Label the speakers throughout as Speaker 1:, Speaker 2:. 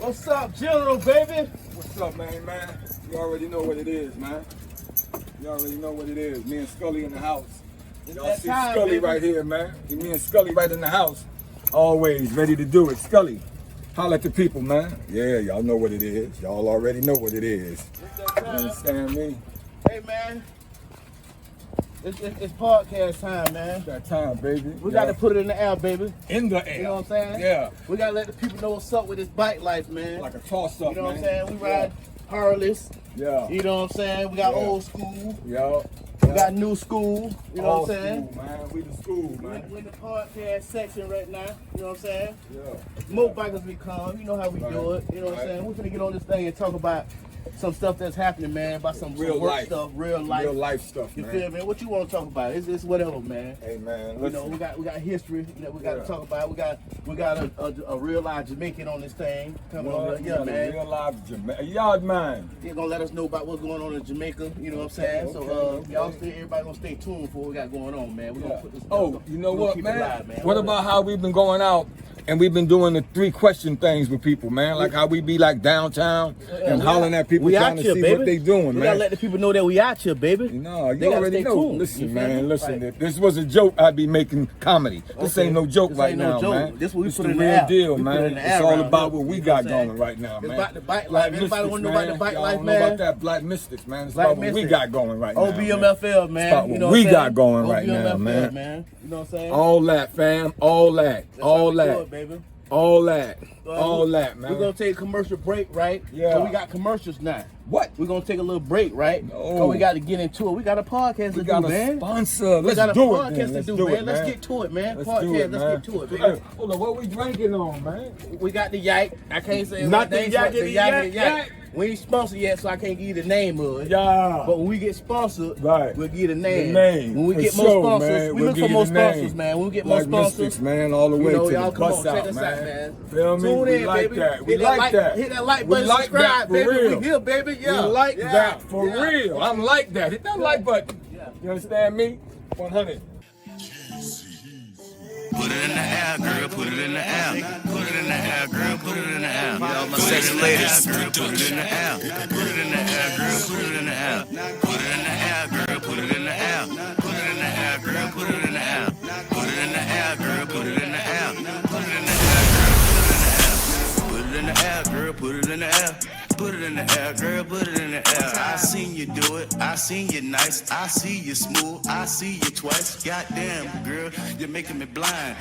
Speaker 1: What's up, General, baby?
Speaker 2: What's up, man? You already know what it is, man. You already know what it is. Me and Scully in the house. Y'all see
Speaker 1: time,
Speaker 2: Scully
Speaker 1: baby.
Speaker 2: right here, man. Me and Scully right in the house. Always ready to do it. Scully, holla at the people, man. Yeah, y'all know what it is. Y'all already know what it is. You understand me?
Speaker 1: Hey, man. It's podcast time, man.
Speaker 2: That time, baby.
Speaker 1: We got to put it in the air, baby.
Speaker 2: In the air.
Speaker 1: You know what I'm saying?
Speaker 2: Yeah.
Speaker 1: We got to let the people know what's up with this bike life, man.
Speaker 2: Like a toss-up,
Speaker 1: You know what I'm
Speaker 2: man.
Speaker 1: saying? We ride Harleys.
Speaker 2: Yeah.
Speaker 1: You know what I'm saying? We got
Speaker 2: Yeah.
Speaker 1: old school.
Speaker 2: Yeah.
Speaker 1: We got new school. You know
Speaker 2: All
Speaker 1: what I'm saying?
Speaker 2: School, man. We the school, man.
Speaker 1: We're in the podcast section right now. You know what I'm saying?
Speaker 2: Yeah.
Speaker 1: More bikers become. You know how we do it. You know what I'm saying? We're going to get on this thing and talk about some stuff that's happening, man. About some
Speaker 2: Real
Speaker 1: work
Speaker 2: life
Speaker 1: stuff, real life.
Speaker 2: Real life stuff,
Speaker 1: You
Speaker 2: man.
Speaker 1: feel me? What you want to talk about? It's whatever, man.
Speaker 2: Hey, man.
Speaker 1: You know, we got history that we got to talk about. We got a real live Jamaican on this thing coming on. Yeah, man.
Speaker 2: Real life Jamaican. Yard man.
Speaker 1: They're gonna let us know about what's going on in Jamaica. You know what I'm saying?
Speaker 2: Okay.
Speaker 1: Y'all everybody gonna stay tuned for what we got going on, man. We're gonna put this.
Speaker 2: Oh, you know what, man?
Speaker 1: Live,
Speaker 2: What about how we've been going out and we've been doing the 3-question things with people, man? Like how we be like downtown and hollering at people trying to see what they doing, man.
Speaker 1: We gotta let the people know that we out here, baby.
Speaker 2: No,
Speaker 1: They
Speaker 2: you
Speaker 1: gotta
Speaker 2: already
Speaker 1: stay
Speaker 2: know.
Speaker 1: tuned.
Speaker 2: Listen,
Speaker 1: You feel
Speaker 2: man,
Speaker 1: me?
Speaker 2: listen.
Speaker 1: Right.
Speaker 2: This was a joke. I'd be making comedy. This
Speaker 1: Okay.
Speaker 2: ain't no joke
Speaker 1: This
Speaker 2: right
Speaker 1: ain't no
Speaker 2: now,
Speaker 1: joke.
Speaker 2: man.
Speaker 1: This what we
Speaker 2: It's
Speaker 1: put
Speaker 2: the
Speaker 1: in the
Speaker 2: real
Speaker 1: air.
Speaker 2: deal,
Speaker 1: We put it
Speaker 2: man.
Speaker 1: in the
Speaker 2: It's
Speaker 1: air
Speaker 2: all
Speaker 1: around
Speaker 2: about
Speaker 1: here.
Speaker 2: what we
Speaker 1: You know
Speaker 2: got
Speaker 1: what I'm saying?
Speaker 2: going right now,
Speaker 1: It's
Speaker 2: man.
Speaker 1: about the bike
Speaker 2: Black
Speaker 1: life. Everybody
Speaker 2: mystics,
Speaker 1: wanna know about the
Speaker 2: man.
Speaker 1: bike
Speaker 2: Y'all
Speaker 1: life,
Speaker 2: don't know about
Speaker 1: man.
Speaker 2: that Black Mystics, man. It's
Speaker 1: Black
Speaker 2: about what we
Speaker 1: Mystics.
Speaker 2: got going right now, man.
Speaker 1: OBMFL, man.
Speaker 2: It's about
Speaker 1: You
Speaker 2: what
Speaker 1: know
Speaker 2: we
Speaker 1: what I'm
Speaker 2: got
Speaker 1: saying?
Speaker 2: going right now,
Speaker 1: OBMFL,
Speaker 2: man.
Speaker 1: You know what I'm saying?
Speaker 2: All that, fam. All that.
Speaker 1: That's
Speaker 2: All
Speaker 1: how we do
Speaker 2: that.
Speaker 1: it, baby.
Speaker 2: All that. All that, man.
Speaker 1: We're gonna take a commercial break, right?
Speaker 2: Yeah.
Speaker 1: So we got commercials now.
Speaker 2: What?
Speaker 1: We're gonna take a little break, right?
Speaker 2: No.
Speaker 1: So we got to get into it. We got a podcast
Speaker 2: We
Speaker 1: to
Speaker 2: got
Speaker 1: do,
Speaker 2: a
Speaker 1: man.
Speaker 2: sponsor.
Speaker 1: We
Speaker 2: Let's
Speaker 1: got a
Speaker 2: do it,
Speaker 1: podcast
Speaker 2: then.
Speaker 1: to
Speaker 2: Let's
Speaker 1: do,
Speaker 2: do
Speaker 1: man.
Speaker 2: it,
Speaker 1: Let's
Speaker 2: man.
Speaker 1: get to it, man.
Speaker 2: Let's
Speaker 1: Podcast.
Speaker 2: do it,
Speaker 1: Let's
Speaker 2: man.
Speaker 1: get to it,
Speaker 2: Hey,
Speaker 1: baby.
Speaker 2: hold on, what we drinking on, man?
Speaker 1: We got the yak. I can't say
Speaker 2: Not
Speaker 1: my
Speaker 2: the
Speaker 1: name,
Speaker 2: yak,
Speaker 1: but
Speaker 2: the yak.
Speaker 1: We ain't sponsored yet, so I can't give you the name of it.
Speaker 2: Yeah.
Speaker 1: But when we get sponsored,
Speaker 2: Right.
Speaker 1: we'll give you the name.
Speaker 2: The name.
Speaker 1: When we
Speaker 2: For
Speaker 1: get
Speaker 2: sure,
Speaker 1: more sponsors,
Speaker 2: man.
Speaker 1: we
Speaker 2: We'll
Speaker 1: look
Speaker 2: give
Speaker 1: for
Speaker 2: you
Speaker 1: more
Speaker 2: the name.
Speaker 1: sponsors, man. When we get
Speaker 2: Black
Speaker 1: more sponsors,
Speaker 2: Mystics, man, all the way
Speaker 1: you know,
Speaker 2: to
Speaker 1: y'all
Speaker 2: the
Speaker 1: come
Speaker 2: bus
Speaker 1: on, check
Speaker 2: out,
Speaker 1: us
Speaker 2: man.
Speaker 1: out, man.
Speaker 2: Feel me?
Speaker 1: Tune
Speaker 2: We
Speaker 1: in,
Speaker 2: like
Speaker 1: baby.
Speaker 2: that. We
Speaker 1: Hit
Speaker 2: like that.
Speaker 1: Hit that like
Speaker 2: We
Speaker 1: button,
Speaker 2: like
Speaker 1: subscribe,
Speaker 2: that, for
Speaker 1: baby.
Speaker 2: real.
Speaker 1: We here, baby. Yeah.
Speaker 2: We like
Speaker 1: Yeah.
Speaker 2: that for
Speaker 1: Yeah.
Speaker 2: real. I'm like that. Hit that like button.
Speaker 1: Yeah.
Speaker 2: You understand me? 100.
Speaker 3: Put it in the air, girl, put it in the air. Put it in the air, girl, put it in the air. All my sexy ladies, put it in the air. Put it in the air, girl, put it in the air. Put it in the air, girl, put it in the air. Put it in the air, girl, put it in the air. Put it in the air, girl, put it in the air. Put it in the air, girl, put it in the air. Put it in the air, girl, put it in the air. I seen you do it, I seen you nice, I see you smooth, I see you twice. Goddamn, girl, you're making me blind.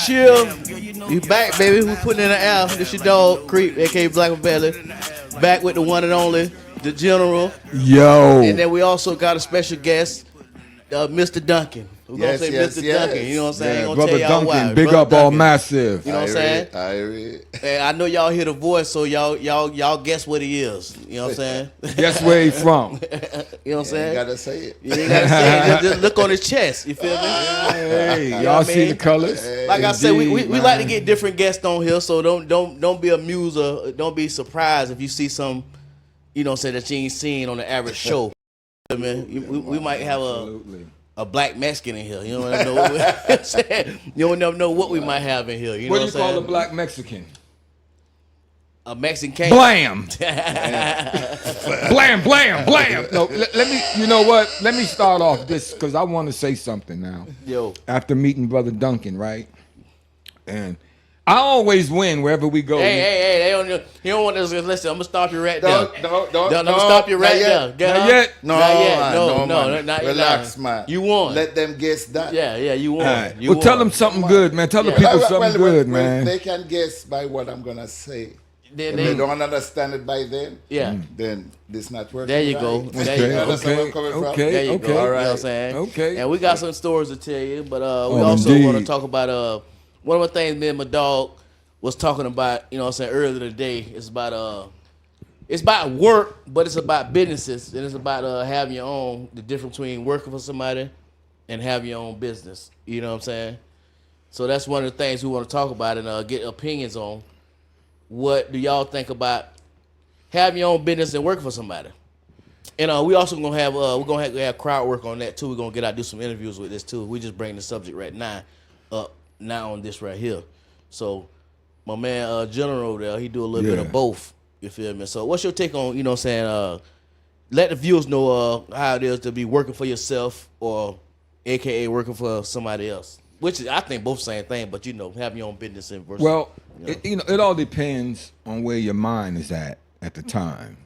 Speaker 1: Chill.
Speaker 3: Goddamn, girl, you know
Speaker 1: You
Speaker 3: you're
Speaker 1: back,
Speaker 3: fine.
Speaker 1: baby. We putting in the air. This your dog, Creep, aka Black Belly. Back with the one and only, the General.
Speaker 2: Yo.
Speaker 1: And then we also got a special guest, Mr. Duncan. We're gonna
Speaker 4: Yes,
Speaker 1: say
Speaker 4: yes,
Speaker 1: Mr.
Speaker 4: yes.
Speaker 1: Duncan. You know what I'm saying?
Speaker 4: Yeah,
Speaker 1: Gonna
Speaker 2: Brother
Speaker 1: tell y'all
Speaker 2: Duncan,
Speaker 1: why.
Speaker 2: big
Speaker 1: Brother
Speaker 2: up all
Speaker 1: Duncan.
Speaker 2: massive.
Speaker 1: You know what I'm saying?
Speaker 4: I read.
Speaker 1: And I know y'all hear the voice, so y'all guess what he is. You know what I'm saying?
Speaker 2: Guess where he from?
Speaker 1: You know what I'm
Speaker 4: You
Speaker 1: saying?
Speaker 4: gotta say it.
Speaker 1: You ain't gotta say it. Just look on his chest. You feel me?
Speaker 2: Hey,
Speaker 1: know
Speaker 2: y'all
Speaker 1: what I
Speaker 2: see
Speaker 1: mean?
Speaker 2: the colors?
Speaker 1: Like I said, we
Speaker 2: Indeed,
Speaker 1: like to
Speaker 2: man.
Speaker 1: get different guests on here, so don't be amused or don't be surprised if you see some, you know, say that you ain't seen on the average show. I mean, we might have
Speaker 2: Absolutely.
Speaker 1: a black Mexican in here. You don't never know what you don't never know what we might have in here. You know
Speaker 2: What do
Speaker 1: what
Speaker 2: you
Speaker 1: I'm
Speaker 2: call a
Speaker 1: saying?
Speaker 2: black Mexican?
Speaker 1: A Mexican cake.
Speaker 2: Blam! Blam, blam, blam! No, let me, you know what? Let me start off this, because I want to say something now.
Speaker 1: Yo.
Speaker 2: After meeting Brother Duncan, right? And I always win wherever we go.
Speaker 1: Hey, you don't want to listen. I'm gonna stop you right there.
Speaker 4: Don't,
Speaker 1: I'm gonna stop you right there.
Speaker 2: Not yet.
Speaker 4: No,
Speaker 1: Not yet.
Speaker 4: man,
Speaker 1: No,
Speaker 4: man.
Speaker 1: not
Speaker 4: Relax,
Speaker 1: nah.
Speaker 4: man.
Speaker 1: You won.
Speaker 4: Let them guess that.
Speaker 1: Yeah, you won.
Speaker 2: All right.
Speaker 1: You
Speaker 2: Well,
Speaker 1: won.
Speaker 2: tell them something good, man. Tell the
Speaker 1: Yeah.
Speaker 2: people something good,
Speaker 4: well,
Speaker 2: man.
Speaker 4: they can guess by what I'm gonna say.
Speaker 1: Then
Speaker 4: If
Speaker 1: they-
Speaker 4: they don't understand it by then,
Speaker 1: Yeah.
Speaker 4: then this not working.
Speaker 1: There you go.
Speaker 4: right.
Speaker 1: There you
Speaker 4: You
Speaker 1: go.
Speaker 4: understand where I'm coming from?
Speaker 2: Okay.
Speaker 1: There you go. You know what I'm
Speaker 4: Alright.
Speaker 1: saying?
Speaker 2: Okay.
Speaker 1: And we got some stories to tell you, but we
Speaker 2: Oh,
Speaker 1: also
Speaker 2: indeed.
Speaker 1: want to talk about one of the things me and my dog was talking about, you know what I'm saying, earlier today. It's about work, but it's about businesses, and it's about having your own, the difference between working for somebody and having your own business. You know what I'm saying? So that's one of the things we want to talk about and get opinions on. What do y'all think about having your own business and working for somebody? And we also gonna have have crowd work on that too. We're gonna get out do some interviews with this too. We just bring the subject right now up now on this right here. So my man General there, he do a little bit of both. You feel me? So what's your take on, you know what I'm saying, let the viewers know how it is to be working for yourself or AKA working for somebody else. Which I think both same thing, but you know, have your own business in versus.
Speaker 2: Well,
Speaker 1: you know.
Speaker 2: it all depends on where your mind is at the time.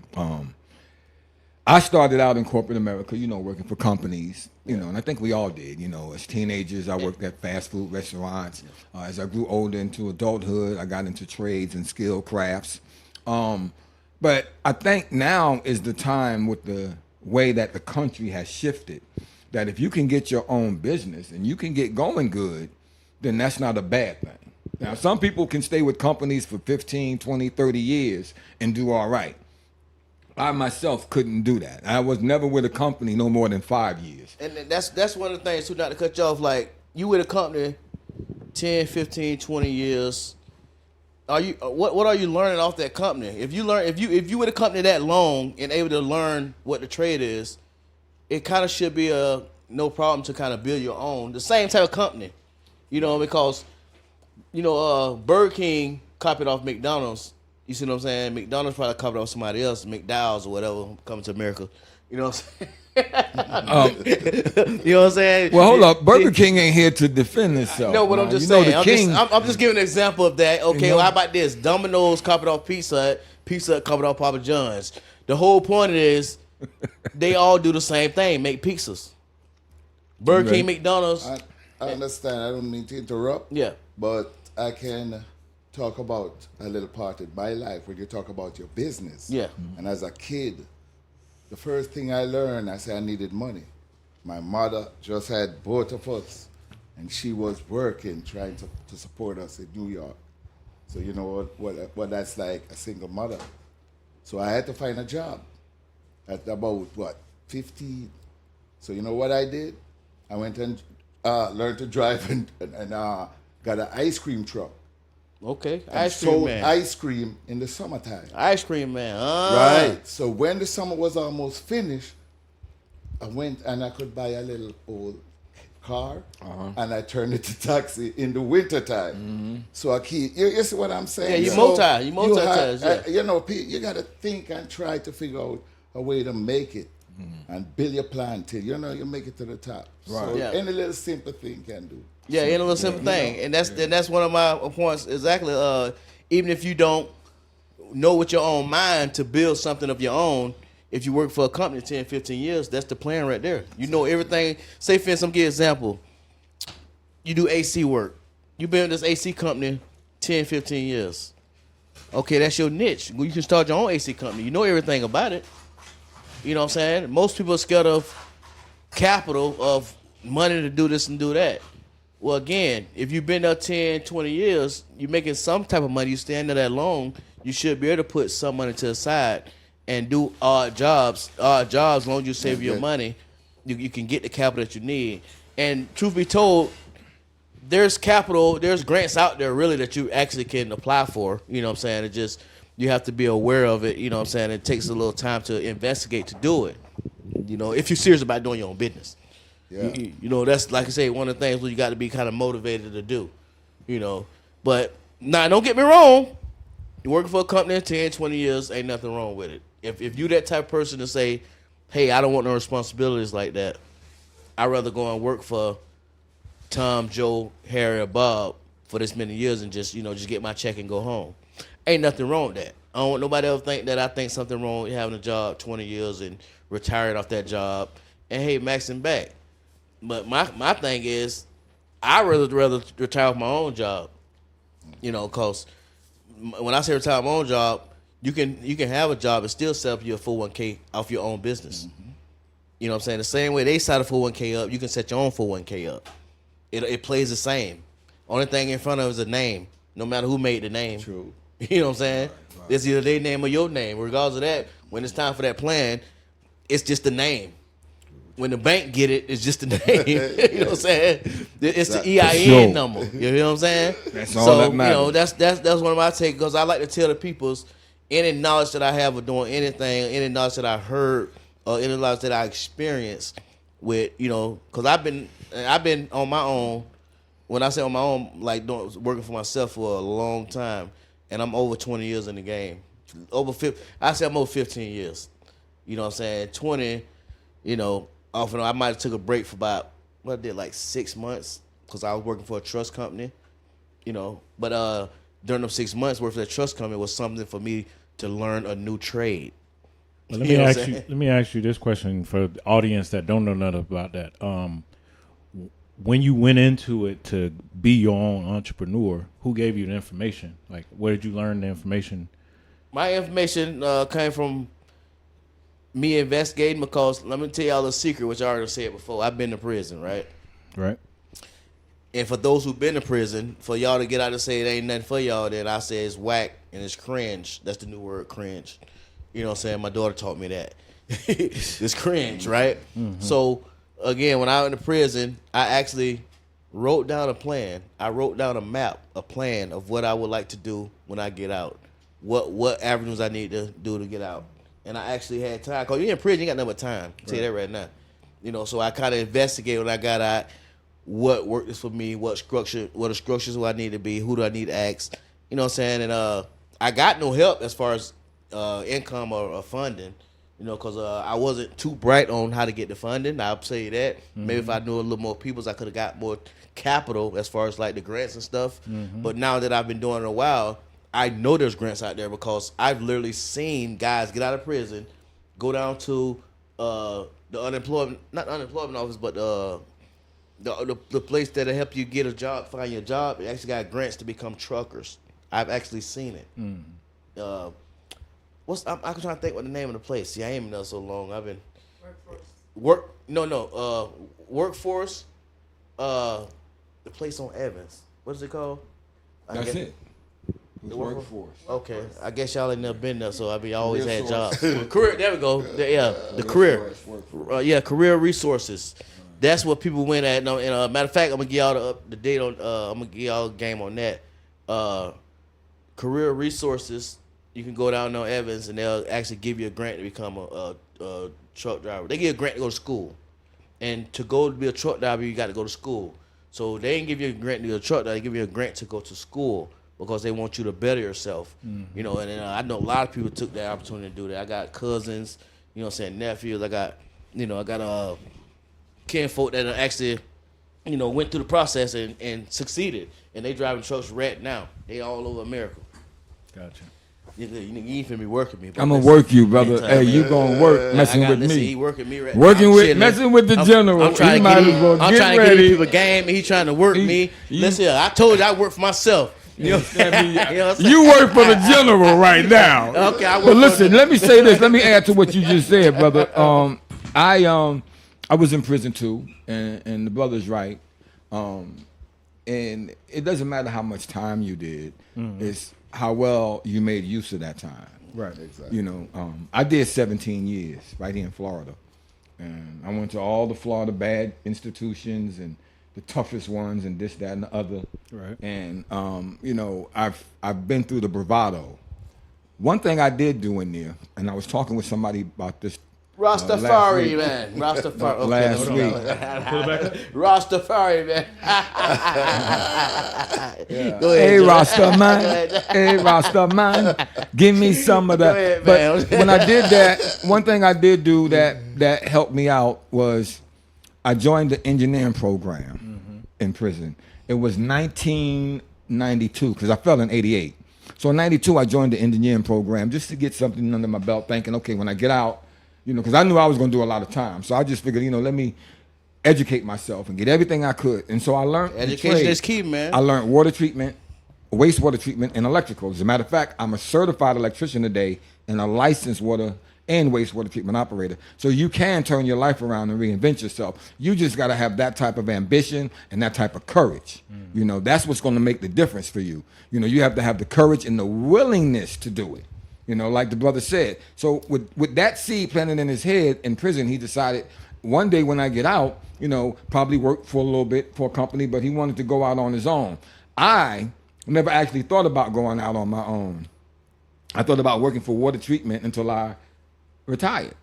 Speaker 2: I started out in corporate America, you know, working for companies, you know, and I think we all did, you know. As teenagers, I worked at fast food restaurants. As I grew older into adulthood, I got into trades and skilled crafts. But I think now is the time with the way that the country has shifted, that if you can get your own business and you can get going good, then that's not a bad thing. Now, some people can stay with companies for 15, 20, 30 years and do all right. I myself couldn't do that. I was never with a company no more than 5 years.
Speaker 1: And that's one of the things, too, not to cut you off. Like, you with a company 10, 15, 20 years. Are you what are you learning off that company? If you with a company that long and able to learn what the trade is, it kind of should be no problem to kind of build your own. The same type of company. You know, because, you know, Burger King copied off McDonald's. You see what I'm saying? McDonald's probably copied off somebody else, McDowell's or whatever, coming to America. You know what I'm saying? You know what I'm saying?
Speaker 2: Well, hold up. Burger King ain't here to defend itself.
Speaker 1: No, but I'm just saying. I'm just giving an example of that. Okay, well, how about this? Domino's copied off Pizza Hut. Pizza Hut copied off Papa John's. The whole point is they all do the same thing, make pizzas. Burger King, McDonald's.
Speaker 4: I understand. I don't mean to interrupt.
Speaker 1: Yeah.
Speaker 4: But I can talk about a little part of my life when you talk about your business.
Speaker 1: Yeah.
Speaker 4: And as a kid, the first thing I learned, I said I needed money. My mother just had both of us, and she was working, trying to support us in New York. So you know what that's like, a single mother. So I had to find a job at about, 15. So you know what I did? I went and learned to drive and got an ice cream truck.
Speaker 1: Okay,
Speaker 4: And
Speaker 1: ice cream
Speaker 4: sold
Speaker 1: man.
Speaker 4: ice cream in the summertime.
Speaker 1: Ice cream man.
Speaker 4: Right. So when the summer was almost finished, I went and I could buy a little old car, and I turned it to taxi in the wintertime. So I keep, you see what I'm saying?
Speaker 1: Yeah, you
Speaker 4: So
Speaker 1: multitask, yeah.
Speaker 4: you know, you got to think and try to figure out a way to make it and build your plan till, you know, you make it to the top.
Speaker 2: Right.
Speaker 4: So
Speaker 1: Yeah.
Speaker 4: any little simple thing can do.
Speaker 1: Yeah, in a little simple thing, and that's one of my points exactly. Even if you don't know with your own mind to build something of your own, if you work for a company 10, 15 years, that's the plan right there. You know everything. Say for instance, give an example. You do AC work. You've been with this AC company 10, 15 years. Okay, that's your niche. You can start your own AC company. You know everything about it. You know what I'm saying? Most people are scared of capital, of money to do this and do that. Well, again, if you've been there 10, 20 years, you're making some type of money, you stand there that long, you should be able to put some money to the side and do odd jobs. As long as you save your money, you can get the capital that you need. And truth be told, there's capital, there's grants out there really that you actually can apply for. You know what I'm saying? It just, you have to be aware of it. You know what I'm saying? It takes a little time to investigate to do it. You know, if you're serious about doing your own business.
Speaker 4: Yeah.
Speaker 1: You know, that's, like I say, one of the things where you got to be kind of motivated to do, you know. But, now, don't get me wrong. You're working for a company 10, 20 years, ain't nothing wrong with it. If you that type of person to say, hey, I don't want no responsibilities like that, I'd rather go and work for Tom, Joe, Harry, or Bob for this many years and just, you know, just get my check and go home. Ain't nothing wrong with that. I don't want nobody else think that I think something wrong with having a job 20 years and retiring off that job and, hey, maxing back. But my thing is, I'd rather retire off my own job, you know, because when I say retire my own job, you can have a job and still set up your 401k off your own business. You know what I'm saying? The same way they set a 401k up, you can set your own 401k up. It plays the same. Only thing in front of it is a name, no matter who made the name.
Speaker 4: True.
Speaker 1: You know what I'm saying?
Speaker 4: Right.
Speaker 1: It's either their name or your name. Regardless of that, when it's time for that plan, it's just the name. When the bank get it, it's just the name. You know what I'm saying? It's the EIN number. You know what I'm saying?
Speaker 2: That's all that matters.
Speaker 1: You know, that's one of my takes, because I like to tell the peoples any knowledge that I have of doing anything, any knowledge that I heard, or any knowledge that I experienced with, you know, because I've been on my own when I say on my own, like working for myself for a long time, and I'm over 20 years in the game. I say I'm over 15 years. You know what I'm saying? 20, off and on. I might have took a break for about, what I did, like 6 months, because I was working for a trust company, But during them 6 months working for that trust company was something for me to learn a new trade.
Speaker 5: Well, let me ask you this question for the audience that don't know nothing about that. When you went into it to be your own entrepreneur, who gave you the information? Like, where did you learn the information?
Speaker 1: My information came from me investigating, because let me tell y'all a secret, which I already said before. I've been to prison, right?
Speaker 5: Right.
Speaker 1: And for those who've been to prison, for y'all to get out and say it ain't nothing for y'all, then I say it's whack and it's cringe. That's the new word, cringe. You know what I'm saying? My daughter taught me that. It's cringe, right? Mm-hmm. So, again, when I went to prison, I actually wrote down a plan. I wrote down a plan of what I would like to do when I get out. What avenues I need to do to get out. And I actually had time. Because you're in prison, you got nothing but time. I'll tell you that right now. So I kind of investigated when I got out what worked for me, what the structures do I need to be, who do I need to ask. You know what I'm saying? And I got no help as far as income or funding, because I wasn't too bright on how to get the funding. I'll say that. Mm-hmm. Maybe if I knew a little more people, I could have got more capital as far as like the grants and stuff. Mm-hmm. But now that I've been doing it a while, I know there's grants out there, because I've literally seen guys get out of prison, go down to the not unemployment office, but the place that'll help you get a job, find your job. They actually got grants to become truckers. I've actually seen it. Mm-hmm. I'm trying to think what the name of the place. See, I ain't been there so long. I've been Workforce. The place on Evans. What is it called?
Speaker 2: That's it. The Workforce.
Speaker 1: Okay, I guess y'all ain't never been there, so I always had jobs. Career. There we go. The career. Career resources. That's what people went at. No, and matter of fact, I'm gonna give y'all the date on. I'm gonna give y'all a game on that. Career resources. You can go down on Evans, and they'll actually give you a grant to become a truck driver. They give you a grant to go to school, and to be a truck driver, you got to go to school. So they didn't give you a grant to be a truck driver. They give you a grant to go to school, because they want you to better yourself. Mm-hmm. And I know a lot of people took that opportunity to do that. I got cousins, nephews. I got kinfolk that actually, went through the process and succeeded. And they driving trucks right now. They all over America.
Speaker 5: Gotcha.
Speaker 1: You ain't finna be working me.
Speaker 2: I'm gonna work you, brother. Hey, you gonna work messing with me.
Speaker 1: He working me right
Speaker 2: working
Speaker 1: now.
Speaker 2: with messing with the general.
Speaker 1: I'm trying to get people game, and he trying to work me. Listen, I told you I work for myself.
Speaker 2: You work for the general right now.
Speaker 1: Okay, I work.
Speaker 2: But listen, let me say this. Let me add to what you just said, brother. I was in prison too, and the brother's right. And it doesn't matter how much time you did. Mm-hmm. It's how well you made use of that time.
Speaker 4: Right, exactly.
Speaker 2: I did 17 years right here in Florida. And I went to all the Florida bad institutions and the toughest ones and this, that, and the other.
Speaker 5: Right.
Speaker 2: And, I've been through the bravado. One thing I did do in there, and I was talking with somebody about this
Speaker 1: Rastafari, man. Rastafari. Okay,
Speaker 2: last week.
Speaker 5: Pull it back up.
Speaker 1: Rastafari, man. Go ahead,
Speaker 2: Hey,
Speaker 1: Joe.
Speaker 2: Rasta man. Hey, Rasta man. Give me some of that.
Speaker 1: Go ahead,
Speaker 2: but
Speaker 1: man.
Speaker 2: when I did that, one thing I did do that helped me out was I joined the engineering program in prison. It was 1992 because I fell in 88. So in 92, I joined the engineering program just to get something under my belt, thinking, okay, when I get out, because I knew I was going to do a lot of time. So I just figured, let me educate myself and get everything I could. And so I learned
Speaker 1: education is key, man.
Speaker 2: I learned water treatment, wastewater treatment, and electrical. As a matter of fact, I'm a certified electrician today and a licensed water and wastewater treatment operator. So you can turn your life around and reinvent yourself. You just got to have that type of ambition and that type of courage. That's what's going to make the difference for you. You have to have the courage and the willingness to do it. Like the brother said. So with that seed planted in his head in prison, he decided one day when I get out, probably work for a little bit for a company, but he wanted to go out on his own. I never actually thought about going out on my own. I thought about working for water treatment until I retired.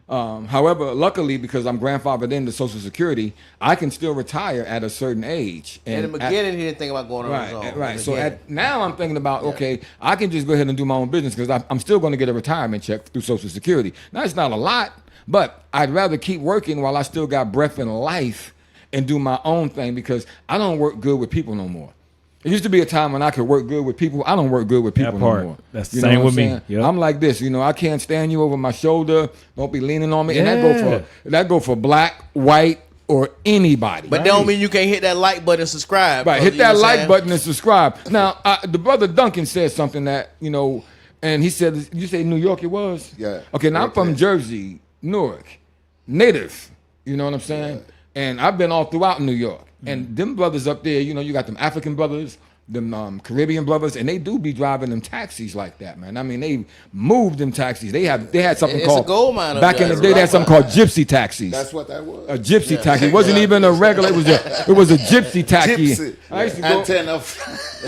Speaker 2: However, luckily, because I'm grandfathered into Social Security, I can still retire at a certain age.
Speaker 1: And in the beginning, he didn't think about going on his
Speaker 2: Right,
Speaker 1: own.
Speaker 2: right. So
Speaker 1: Beginning.
Speaker 2: now I'm thinking about, okay, I can just go ahead and do my own business because I'm still going to get a retirement check through Social Security. Now, it's not a lot, but I'd rather keep working while I still got breath in life and do my own thing because I don't work good with people no more. It used to be a time when I could work good with people. I don't work good with people no more.
Speaker 5: That's the same with me. Yep.
Speaker 2: I'm like this, I can't stand you over my shoulder. Don't be leaning on me. And that go for black, white, or anybody.
Speaker 1: But that don't mean you can't hit that like button and subscribe.
Speaker 2: Right, hit that like button and subscribe. Now, the brother Duncan said something that, and he said, you say New York it was?
Speaker 4: Yeah.
Speaker 2: Okay, now I'm from Jersey, Newark, native. You know what I'm saying? Yeah. And I've been all throughout New York. And them brothers up there, you got them African brothers, them Caribbean brothers, and they do be driving them taxis like that, man. I mean, they moved them taxis. They had something called,
Speaker 1: a gold mine
Speaker 2: back in the day, they had something called gypsy taxis.
Speaker 4: That's what that was.
Speaker 2: A gypsy taxi. It wasn't even a regular, it was a gypsy taxi.
Speaker 4: Gypsy.
Speaker 2: I used to
Speaker 4: go,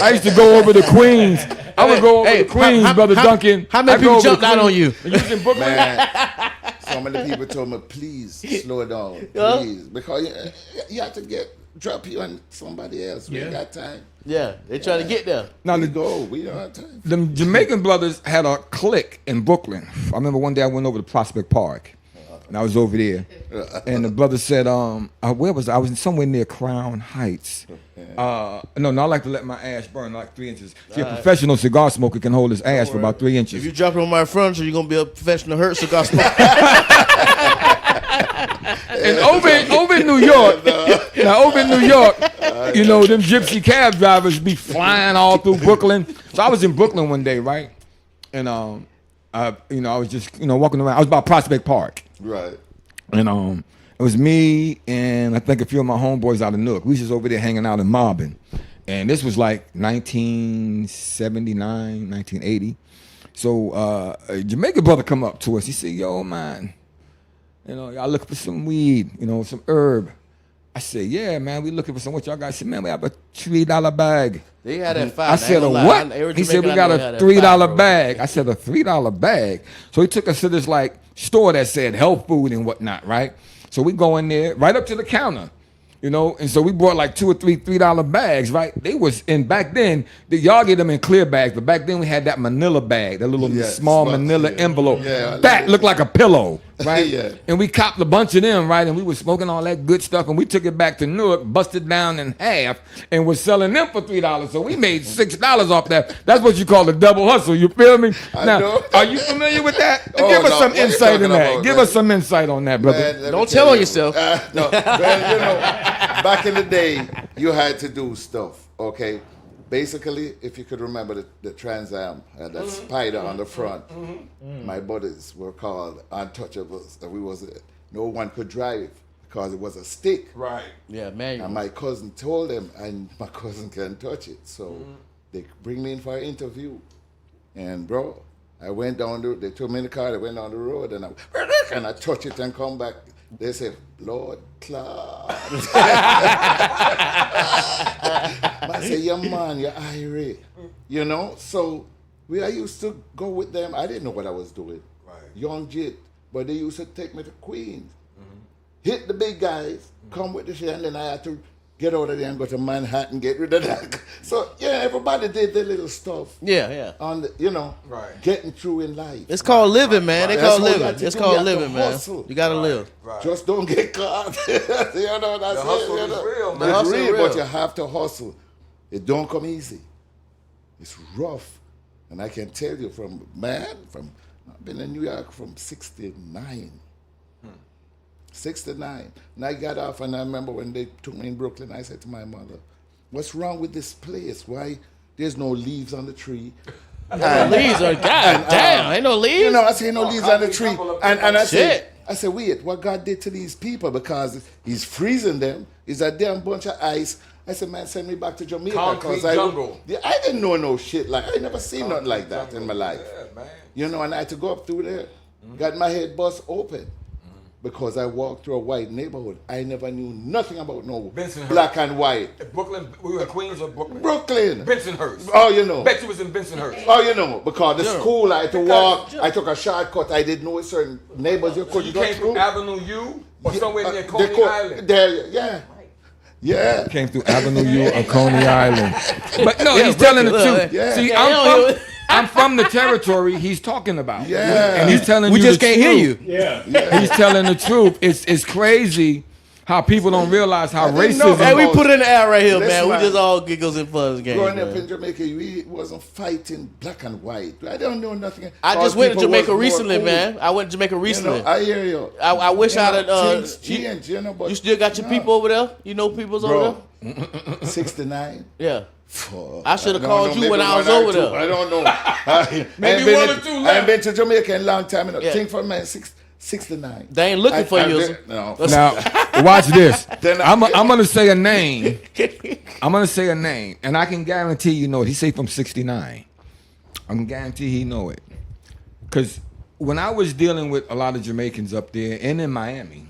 Speaker 2: I used to go over to Queens. I would go over to Queens, Brother Duncan.
Speaker 1: How many people jumped out on you?
Speaker 2: And you was in Brooklyn?
Speaker 4: Man, so many people told me, please slow down, please. Because you have to drop you on somebody else. We ain't got time.
Speaker 1: Yeah, they trying to get there.
Speaker 2: Now,
Speaker 4: We don't have time.
Speaker 2: the Jamaican brothers had a clique in Brooklyn. I remember one day I went over to Prospect Park, and I was over there, and the brother said, where was I? I was somewhere near Crown Heights. No, I like to let my ash burn like 3 inches. See, a professional cigar smoker can hold his ash for about 3 inches.
Speaker 1: If you drop it on my furniture, you're gonna be a professional hurt cigar smoker.
Speaker 2: And over in New York, them gypsy cab drivers be flying all through Brooklyn. So I was in Brooklyn one day, right? And I was just walking around. I was by Prospect Park,
Speaker 4: Right.
Speaker 2: and it was me and I think a few of my homeboys out of Newark. We was just over there hanging out and mobbing, and this was like 1979, 1980. So a Jamaican brother come up to us. He said, "Yo, man, y'all looking for some weed, some herb." I said, "Yeah, man, we looking for some. What y'all got?" I said, "Man, we have a $3 bag."
Speaker 1: They had that $5.
Speaker 2: I said, "A what?" He said, "We got a $3 bag." I said, "A $3 bag." So he took us to this like store that said health food and whatnot, right? So we go in there, right up to the counter, and so we brought like 2 or 3 $3 bags, right? They was, and back then, y'all get them in clear bags, but back then we had that manila bag, that little small manila envelope.
Speaker 4: Yeah,
Speaker 2: that looked like a pillow, right?
Speaker 4: Yeah.
Speaker 2: And we copped a bunch of them, right? And we was smoking all that good stuff, and we took it back to Newark, busted down in half, and was selling them for $3. So we made $6 off that. That's what you call a double hustle. You feel me? Now, are you familiar with that? Give us some insight in that. Give us some insight on that, brother.
Speaker 4: Man,
Speaker 1: Don't tell on yourself.
Speaker 4: No, man, back in the day, you had to do stuff, okay? Basically, if you could remember the Trans Am, that spider on the front, my buddies were called untouchables. No one could drive because it was a stick.
Speaker 2: Right.
Speaker 1: Yeah, man.
Speaker 4: And my cousin told them, and my cousin can't touch it. So they bring me in for an interview. And bro, I went down they took me in the car, I went down the road, and I touch it and come back. They said, Lord Clark. I said, yeah, man, you're irate. So I used to go with them. I didn't know what I was doing.
Speaker 2: Right.
Speaker 4: Young jit. But they used to take me to Queens. Hit the big guys, come with the shit, and then I had to get out of there and go to Manhattan, get rid of that. So, everybody did their little stuff.
Speaker 1: Yeah.
Speaker 4: On the,
Speaker 2: Right.
Speaker 4: getting through in life.
Speaker 1: It's called living, man. They call it living. It's called
Speaker 4: You have to
Speaker 1: living, man.
Speaker 4: hustle.
Speaker 1: You gotta live.
Speaker 2: Right.
Speaker 4: Just don't get caught. That's
Speaker 2: The hustle is real, man.
Speaker 4: It's
Speaker 1: hustle
Speaker 4: real,
Speaker 1: real.
Speaker 4: but you have to hustle. It don't come easy. It's rough. And I can tell you I've been in New York from 69. 69. And I got off, and I remember when they took me in Brooklyn, I said to my mother, what's wrong with this place? Why there's no leaves on the tree?
Speaker 1: Leaves are God damn. Ain't no leaves.
Speaker 4: I say no leaves on the tree. And I
Speaker 1: Shit.
Speaker 4: said, wait, what God did to these people? Because he's freezing them. It's a damn bunch of ice. I said, man, send me back to Jamaica.
Speaker 2: Concrete
Speaker 4: 'cause
Speaker 2: jungle.
Speaker 4: I didn't know no shit like I never seen nothing like that in my life.
Speaker 2: Yeah, man.
Speaker 4: And I had to go up through there. Got my head bust open. because I walked through a white neighborhood. I never knew nothing about no
Speaker 2: Bensonhurst.
Speaker 4: black and white.
Speaker 2: Brooklyn, we were in Queens or Brooklyn?
Speaker 4: Brooklyn.
Speaker 2: Bensonhurst.
Speaker 4: Oh, you know.
Speaker 2: Bet you was in Bensonhurst.
Speaker 4: Oh, you know, because the school I had to walk, I took a shortcut. I didn't know certain neighbors you could
Speaker 2: You
Speaker 4: go
Speaker 2: came
Speaker 4: through.
Speaker 2: through Avenue U or somewhere near
Speaker 4: The
Speaker 2: Coney Island?
Speaker 4: There, yeah. Yeah.
Speaker 2: Came through Avenue U or Coney Island. But no, he's telling the truth.
Speaker 4: Yeah.
Speaker 2: See,
Speaker 1: Yeah,
Speaker 2: I'm from the territory he's talking about.
Speaker 4: Yeah.
Speaker 2: And he's telling
Speaker 1: We
Speaker 2: you
Speaker 1: just
Speaker 2: the
Speaker 1: can't hear
Speaker 2: truth.
Speaker 1: you.
Speaker 5: Yeah.
Speaker 2: He's telling the truth. It's crazy how people don't realize how
Speaker 4: didn't know.
Speaker 2: racism.
Speaker 1: Hey, we put it in the air right here,
Speaker 4: Listen,
Speaker 1: man. We
Speaker 4: man.
Speaker 1: just all giggles and fun game.
Speaker 4: Growing up
Speaker 1: Man.
Speaker 4: in Jamaica, we wasn't fighting black and white. I don't know nothing.
Speaker 1: I
Speaker 4: All
Speaker 1: just went to
Speaker 4: people
Speaker 1: Jamaica
Speaker 4: was more
Speaker 1: recently,
Speaker 4: cool.
Speaker 1: man. I went to Jamaica
Speaker 4: You
Speaker 1: recently.
Speaker 4: know, I hear you.
Speaker 1: I wish
Speaker 4: You
Speaker 1: I'd
Speaker 4: know,
Speaker 1: have.
Speaker 4: things change, you know, but
Speaker 1: You still got your people over there? You know people's over
Speaker 4: bro, 69.
Speaker 1: there? Yeah. I should have
Speaker 4: don't
Speaker 1: called
Speaker 4: know,
Speaker 1: you when
Speaker 4: maybe
Speaker 1: I was
Speaker 4: one or
Speaker 1: over
Speaker 4: two.
Speaker 1: there.
Speaker 4: I don't know. I
Speaker 2: Maybe
Speaker 4: ain't
Speaker 2: one
Speaker 4: been
Speaker 2: or two
Speaker 4: I
Speaker 2: left.
Speaker 4: ain't been to Jamaica in a long time. You know.
Speaker 1: Yeah.
Speaker 4: Think for man, 69.
Speaker 1: They ain't looking for you.
Speaker 4: No.
Speaker 2: Now, watch this.
Speaker 4: Then
Speaker 2: I'm gonna say a name. I'm gonna say a name, and I can guarantee you know it. He say from '69. I can guarantee he know it, because when I was dealing with a lot of Jamaicans up there and in Miami,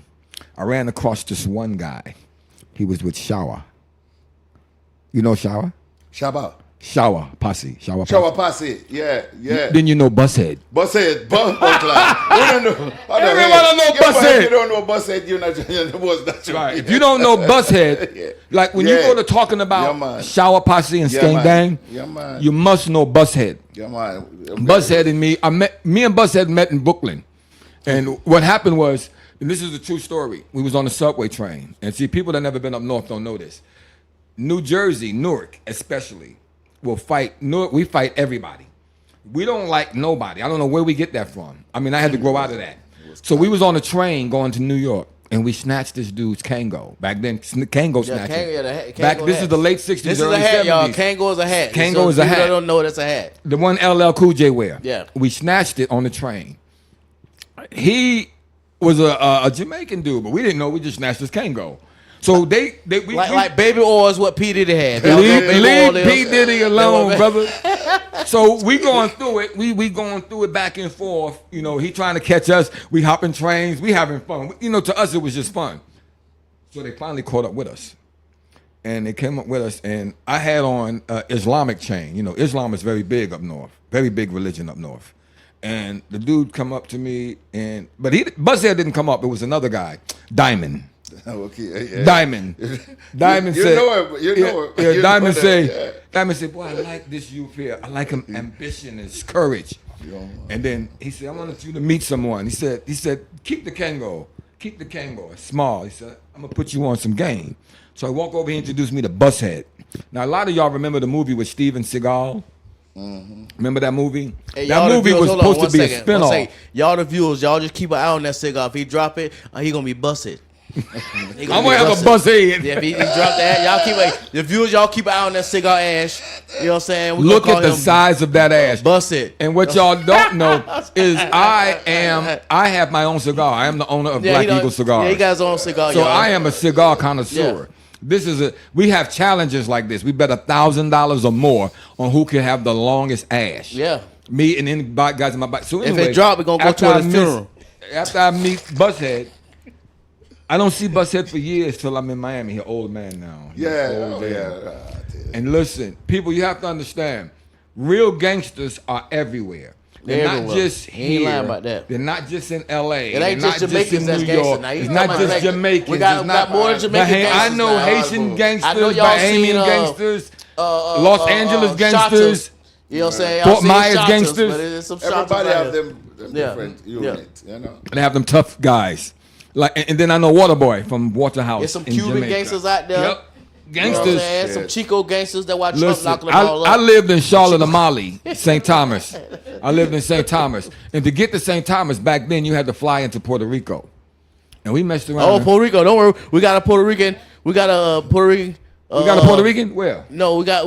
Speaker 2: I ran across this one guy. He was with Shower. You know Shower?
Speaker 4: Shabba.
Speaker 2: Shower Posse. Shower Posse.
Speaker 4: Shower Posse. Yeah, yeah.
Speaker 2: Then you know Bushead.
Speaker 4: Bushead, Buckland. We don't know.
Speaker 2: Everybody know
Speaker 4: Bushead.
Speaker 2: Bushead.
Speaker 4: If you don't know Bushead, you're not. You was not
Speaker 2: Right. If you don't know Bushead,
Speaker 4: Yeah.
Speaker 2: like when you
Speaker 4: Yeah.
Speaker 2: go to talking
Speaker 4: Yeah,
Speaker 2: about
Speaker 4: man.
Speaker 2: Shower Posse and
Speaker 4: Yeah,
Speaker 2: Skeng
Speaker 4: man.
Speaker 2: Gang,
Speaker 4: Yeah, man.
Speaker 2: you must know Bushead.
Speaker 4: Yeah, man.
Speaker 2: Bushead and me, me and Bushead met in Brooklyn. And what happened was, and this is a true story, we was on the subway train. And see, people that never been up north don't know this. New Jersey, Newark especially, will fight, we fight everybody. We don't like nobody. I don't know where we get that from. I mean, I had to grow out of that. So we was on a train going to New York, and we snatched this dude's Kango. Back then, Kango
Speaker 1: Yeah,
Speaker 2: snatching.
Speaker 1: Kango
Speaker 2: Back,
Speaker 1: hat.
Speaker 2: this is the late 60s,
Speaker 1: This is
Speaker 2: early
Speaker 1: a hat,
Speaker 2: 70s.
Speaker 1: y'all. Kango is a hat.
Speaker 2: Kango
Speaker 1: So
Speaker 2: is a
Speaker 1: people
Speaker 2: hat.
Speaker 1: that don't know that's a hat.
Speaker 2: The one LL Cool J wear.
Speaker 1: Yeah.
Speaker 2: We snatched it on the train. He was a Jamaican dude, but we didn't know. We just snatched his Kango. So we
Speaker 1: Like baby oil is what P Diddy had. Y'all know
Speaker 2: leave
Speaker 1: baby oil is?
Speaker 2: P Diddy alone,
Speaker 1: Yeah,
Speaker 2: brother. So we going through it. We going through it back and forth. You know, he trying to catch us. We hopping trains. We having fun. You know, to us it was just fun. So they finally caught up with us, and they came up with us. And I had on Islamic chain. You know, Islam is very big up north. Very big religion up north. And the dude come up to me, but Buzzhead didn't come up. It was another guy, Diamond.
Speaker 4: Okay, yeah.
Speaker 2: Diamond. Diamond
Speaker 4: You
Speaker 2: said,
Speaker 4: know it, you know it.
Speaker 2: yeah,
Speaker 4: You
Speaker 2: Diamond
Speaker 4: know
Speaker 2: say,
Speaker 4: that, yeah.
Speaker 2: Diamond said, boy, I like this youth here. I like him ambition, his courage. And then he said, I wanted you to meet someone. He said, keep the Kango. Keep the Kango. It's small. He said, I'm gonna put you on some game. So I walk over here and introduced me to Bushead. Now a lot of y'all remember the movie with Steven Seagal. Remember that movie?
Speaker 1: Hey,
Speaker 2: that
Speaker 1: y'all the
Speaker 2: movie
Speaker 1: viewers,
Speaker 2: was
Speaker 1: hold on,
Speaker 2: supposed
Speaker 1: one
Speaker 2: to be a
Speaker 1: second, one
Speaker 2: spinoff.
Speaker 1: second. Y'all the viewers, y'all just keep an eye on that cigar. If he drop it, he gonna be busted.
Speaker 2: I'm gonna have a Bushead.
Speaker 1: Yeah, if he drop that, y'all the viewers, y'all keep an eye on that cigar ash. You know what I'm saying? We
Speaker 2: Look
Speaker 1: gonna
Speaker 2: at
Speaker 1: call
Speaker 2: the
Speaker 1: him
Speaker 2: size of that ash.
Speaker 1: Busted.
Speaker 2: And what y'all don't know is I have my own cigar. I am the owner of Black Eagle Cigars.
Speaker 1: Yeah, he got his own cigar.
Speaker 2: So
Speaker 1: y'all.
Speaker 2: I am a cigar connoisseur.
Speaker 1: Yeah.
Speaker 2: We have challenges like this. We bet $1,000 or more on who can have the longest ash.
Speaker 1: Yeah.
Speaker 2: Me and any guys in my bike. So
Speaker 1: If
Speaker 2: anyway,
Speaker 1: it drop, we gonna go
Speaker 2: after
Speaker 1: to
Speaker 2: I
Speaker 1: his funeral.
Speaker 2: After I meet Bushead, I don't see Bushead for years till I'm in Miami. He's an old man now. He's
Speaker 4: Yeah,
Speaker 2: old man.
Speaker 4: yeah.
Speaker 2: And listen, people, you have to understand, real gangsters are everywhere. They're
Speaker 1: They're
Speaker 2: not
Speaker 1: everywhere.
Speaker 2: just
Speaker 1: He ain't
Speaker 2: here.
Speaker 1: lying about that.
Speaker 2: They're not just in L.A.
Speaker 1: It ain't
Speaker 2: They're
Speaker 1: just
Speaker 2: not
Speaker 1: Jamaicans
Speaker 2: in
Speaker 1: that's
Speaker 2: New
Speaker 1: gangster.
Speaker 2: York.
Speaker 1: Now, you
Speaker 2: It's
Speaker 1: talking
Speaker 2: not
Speaker 1: about
Speaker 2: just
Speaker 1: Jamaican.
Speaker 2: Jamaicans.
Speaker 1: We got
Speaker 2: It's not,
Speaker 1: more Jamaican
Speaker 2: I
Speaker 1: gangsters
Speaker 2: know
Speaker 1: now.
Speaker 2: Haitian gangsters,
Speaker 1: I know y'all
Speaker 2: Bahamian
Speaker 1: seen,
Speaker 2: gangsters,
Speaker 1: Los
Speaker 2: Angeles gangsters.
Speaker 1: You know what I'm saying?
Speaker 2: Fort
Speaker 1: Y'all seen
Speaker 2: Myers
Speaker 1: shotters,
Speaker 2: gangsters.
Speaker 1: but it's some
Speaker 4: Everybody
Speaker 1: shotters
Speaker 4: have
Speaker 1: out
Speaker 4: them
Speaker 1: Yeah.
Speaker 4: different units, you know.
Speaker 2: They have them tough guys. Like, and then I know Waterboy from Waterhouse.
Speaker 1: There's some
Speaker 2: in
Speaker 1: Cuban
Speaker 2: Jamaica.
Speaker 1: gangsters out there.
Speaker 2: Yep.
Speaker 1: You know what I'm
Speaker 2: Gangsters.
Speaker 1: saying? Some Chico gangsters that watch Trump
Speaker 2: Listen,
Speaker 1: knocking them all
Speaker 2: I
Speaker 1: up.
Speaker 2: lived in Charlotte, Amali, St. Thomas. I lived in St. Thomas. And to get to St. Thomas back then, you had to fly into Puerto Rico. And we messed around.
Speaker 1: Oh, Puerto Rico. Don't worry. We got a Puerto Rican. We got a Puerto Rican.
Speaker 2: We got a Puerto Rican? Where?
Speaker 1: No, we got. No,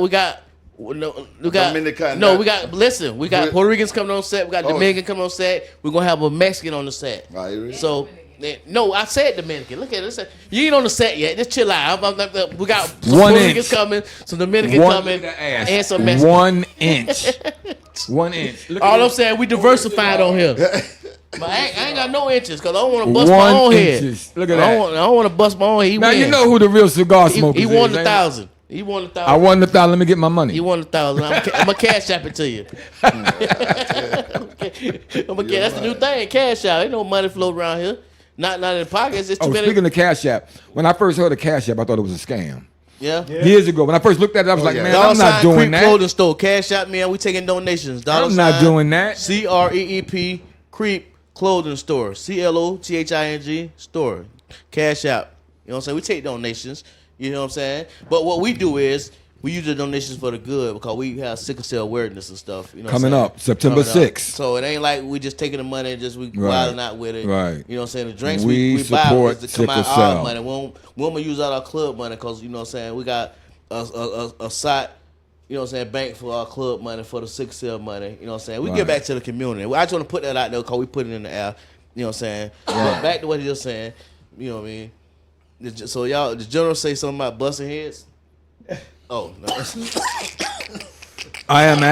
Speaker 1: we got.
Speaker 4: Dominican,
Speaker 1: no,
Speaker 4: that-
Speaker 1: we got. Listen, we got
Speaker 4: We-
Speaker 1: Puerto Ricans coming on set. We got
Speaker 4: Oh.
Speaker 1: Dominican coming on set. We're gonna have a Mexican on the set.
Speaker 4: Are you really?
Speaker 1: So. No, I said Dominican. Look at this. You ain't on the set yet. Just chill out. We got some
Speaker 2: One
Speaker 1: Puerto
Speaker 2: inch.
Speaker 1: Ricans coming, some Dominican
Speaker 2: One
Speaker 1: coming,
Speaker 2: the ass.
Speaker 1: and some Mexican.
Speaker 2: 1 inch. 1 inch. Look
Speaker 1: All
Speaker 2: at
Speaker 1: I'm
Speaker 2: this.
Speaker 1: saying, we diversified on here. But I ain't got no inches because I don't want to bust my
Speaker 2: 1
Speaker 1: own head.
Speaker 2: inches. Look at
Speaker 1: I
Speaker 2: that.
Speaker 1: don't want to bust my own head. He
Speaker 2: Now
Speaker 1: win.
Speaker 2: you know who the real cigar smoker
Speaker 1: He
Speaker 2: is.
Speaker 1: won the
Speaker 2: ain't it?
Speaker 1: 1,000. He won the 1,000.
Speaker 2: I won the 1,000. Let me get my money.
Speaker 1: He won the 1,000. I'm gonna cash app it to you. That's the new thing. Cash out. Ain't no money float around here. Not in the pockets. It's too many.
Speaker 2: Speaking of Cash App, when I first heard of Cash App, I thought it was a scam.
Speaker 1: Yeah.
Speaker 2: Years ago, when I first looked at it, I was like,
Speaker 4: yeah.
Speaker 2: man,
Speaker 1: Dollar
Speaker 2: I'm not
Speaker 1: sign
Speaker 2: doing
Speaker 1: Creep
Speaker 2: that.
Speaker 1: Clothing Store. Cash out, man. We taking donations. Dollar
Speaker 2: I'm not
Speaker 1: sign
Speaker 2: doing that.
Speaker 1: CREEP Creep Clothing Store. CLOTHING Store. Cash out. You know what I'm saying? We take donations. You know what I'm saying? But what we do is we use the donations for the good because we have sickle cell awareness and stuff. You know what I'm
Speaker 2: Coming
Speaker 1: saying?
Speaker 2: up, September
Speaker 1: Coming up.
Speaker 2: 6th.
Speaker 1: So it ain't like we just taking the money and just we
Speaker 2: Right.
Speaker 1: wilding out with it.
Speaker 2: Right.
Speaker 1: You know what I'm saying? The drinks
Speaker 2: We
Speaker 1: we buy
Speaker 2: support
Speaker 1: is to come out
Speaker 2: sickle
Speaker 1: our
Speaker 2: cell.
Speaker 1: money. We don't want to use out our club money because, you know what I'm saying, we got a side, you know what I'm saying, bank for our club money, for the sickle cell money. You know what I'm saying? We
Speaker 2: Right.
Speaker 1: give back to the community. I just want to put that out there because we put it in the air. You know what I'm saying? But back to what he was saying, you know what I mean? So y'all, the general say something about busting heads? Oh, no.
Speaker 2: I am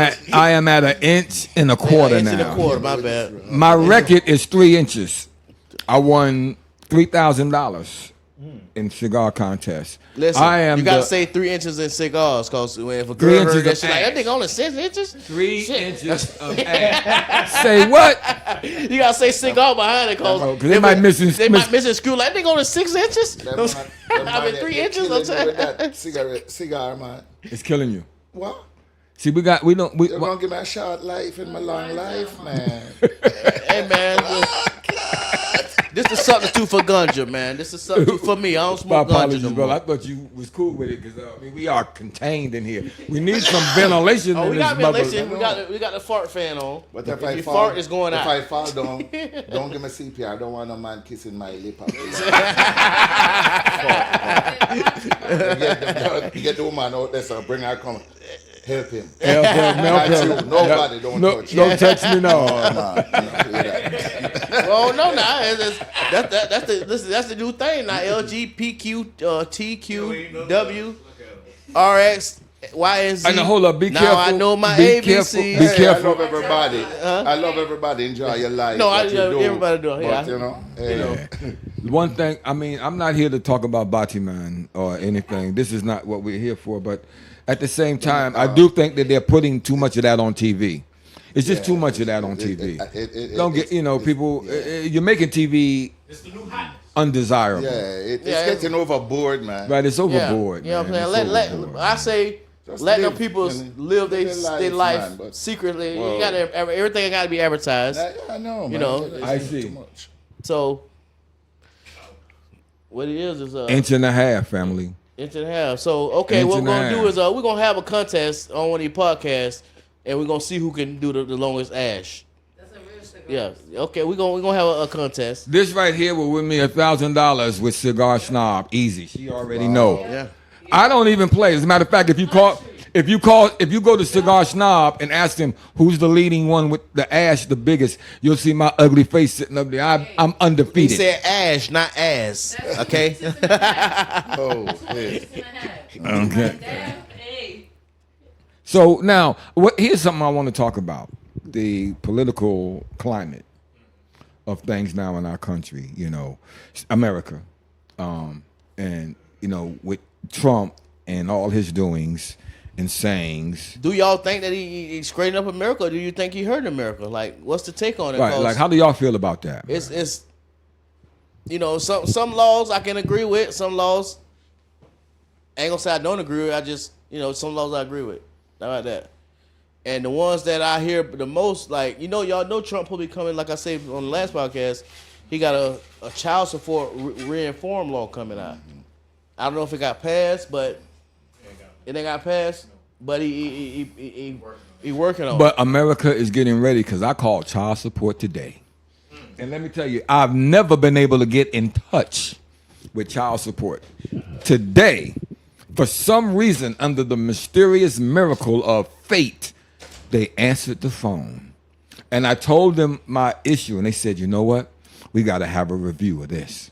Speaker 2: at an inch and a quarter
Speaker 1: Inch
Speaker 2: now.
Speaker 1: and a quarter, my bad.
Speaker 2: My record is 3 inches. I won $3,000 in cigar contest.
Speaker 1: Listen,
Speaker 2: I am
Speaker 1: you gotta
Speaker 2: the
Speaker 1: say 3 inches in cigars, cause if a
Speaker 2: 3
Speaker 1: girl
Speaker 2: inches
Speaker 1: heard that
Speaker 2: of
Speaker 1: shit, like that
Speaker 2: ash.
Speaker 1: nigga only 6 inches.
Speaker 2: 3
Speaker 1: Shit.
Speaker 2: inches of ass. Say what?
Speaker 1: You gotta say cigar behind it, cause
Speaker 2: Oh, 'cause they might miss
Speaker 1: a screw. Like that nigga only 6 inches.
Speaker 4: Them man- them
Speaker 1: I
Speaker 4: man,
Speaker 1: mean
Speaker 4: they
Speaker 1: 3
Speaker 4: killing
Speaker 1: inches.
Speaker 4: you
Speaker 1: I'm
Speaker 4: with
Speaker 1: saying.
Speaker 4: that cigar, man.
Speaker 2: It's killing you.
Speaker 4: What?
Speaker 2: See, we
Speaker 4: You gonna give me a short life in my long life, man.
Speaker 1: Hey man, this is substitute for ganja, man. This is substitute for me. I don't
Speaker 2: My
Speaker 1: smoke ganja
Speaker 2: apologies,
Speaker 1: no
Speaker 2: brother. I
Speaker 1: more.
Speaker 2: thought you was cool with it because I mean we are contained in here. We need some ventilation
Speaker 1: Oh,
Speaker 2: in
Speaker 1: we
Speaker 2: this
Speaker 1: got
Speaker 2: mother.
Speaker 1: ventilation. We got the fart fan on.
Speaker 4: But
Speaker 1: If
Speaker 4: if I
Speaker 1: you
Speaker 4: fall,
Speaker 1: fart, it's going
Speaker 4: if
Speaker 1: out.
Speaker 4: I fall down, don't give me CPR. I don't want no man kissing my lip. You get the woman out there, so bring her come. Help him.
Speaker 2: Help him,
Speaker 4: Not
Speaker 2: help
Speaker 4: you.
Speaker 2: him.
Speaker 4: Nobody don't
Speaker 2: No,
Speaker 4: touch
Speaker 2: don't
Speaker 4: him.
Speaker 2: touch me, no.
Speaker 4: Oh, man. You know, hear that.
Speaker 1: Well, no, that's the new thing now. LGBTQ, TQ, RX, Y, and Z.
Speaker 2: And hold up, be
Speaker 1: now
Speaker 2: careful.
Speaker 1: I know my
Speaker 2: Be
Speaker 1: ABCs.
Speaker 2: careful. Be
Speaker 4: Hey,
Speaker 2: careful.
Speaker 4: I love everybody. I love everybody. Enjoy your life.
Speaker 1: No,
Speaker 4: what you do.
Speaker 1: everybody do.
Speaker 4: But,
Speaker 1: Yeah.
Speaker 4: you know, hey,
Speaker 2: One thing, I mean, I'm not here to talk about Batiman or anything. This is not what we're here for. But at the same time, I do think that they're putting too much of that on TV. It's just too much of that on TV. Don't get, people. You're making TV undesirable.
Speaker 4: yeah, it's
Speaker 1: Yeah,
Speaker 4: getting overboard, man.
Speaker 2: Right, it's overboard.
Speaker 1: You know what
Speaker 2: man.
Speaker 1: I'm saying?
Speaker 2: It's overboard.
Speaker 1: I say
Speaker 4: Just
Speaker 1: let them
Speaker 4: live,
Speaker 1: people
Speaker 4: you know,
Speaker 1: live their
Speaker 4: life,
Speaker 1: life
Speaker 4: man, but-
Speaker 1: secretly.
Speaker 4: Well-
Speaker 1: You got everything got to be advertised.
Speaker 4: I know, man.
Speaker 1: You know,
Speaker 4: It's
Speaker 2: I
Speaker 4: too
Speaker 2: see.
Speaker 4: much.
Speaker 1: So what it is
Speaker 2: Inch and a half, family.
Speaker 1: inch and a half. So okay,
Speaker 2: Inch
Speaker 1: what
Speaker 2: and
Speaker 1: we're
Speaker 2: a
Speaker 1: gonna do
Speaker 2: half.
Speaker 1: is we're gonna have a contest on one of these podcasts, and we're gonna see who can do the longest ash.
Speaker 6: That's a real cigar.
Speaker 1: Yeah. Okay, we're gonna have a contest.
Speaker 2: This right here will win me $1,000 with Cigar Snob. Easy. She already know.
Speaker 1: Yeah.
Speaker 2: I don't even play. As a matter of fact, if you go to Cigar Snob and ask them who's the leading one with the ash, the biggest, you'll see my ugly face sitting up there. I'm
Speaker 1: He
Speaker 2: undefeated.
Speaker 1: said ash, not ass. Okay.
Speaker 4: Oh, yeah.
Speaker 2: Okay.
Speaker 6: Hey.
Speaker 2: So now, here's something I want to talk about: the political climate of things now in our country. America, and with Trump and all his doings and sayings.
Speaker 1: Do y'all think that he straightened up America, or do you think he hurt America? Like, what's the take on it?
Speaker 2: Right,
Speaker 1: 'Cause
Speaker 2: like how do y'all feel about that?
Speaker 1: it's some laws I can agree with. Some laws I ain't gonna say I don't agree with. I just some laws I agree with. How about that? And the ones that I hear the most, like y'all know Trump will be coming. Like I said on the last podcast, he got a child support reform law coming out. I don't know if it got passed, but it ain't got passed. But he working on it.
Speaker 2: But America is getting ready because I called child support today. And let me tell you, I've never been able to get in touch with child support. Today, for some reason, under the mysterious miracle of fate, they answered the phone. And I told them my issue, and they said, you know what? We got to have a review of this.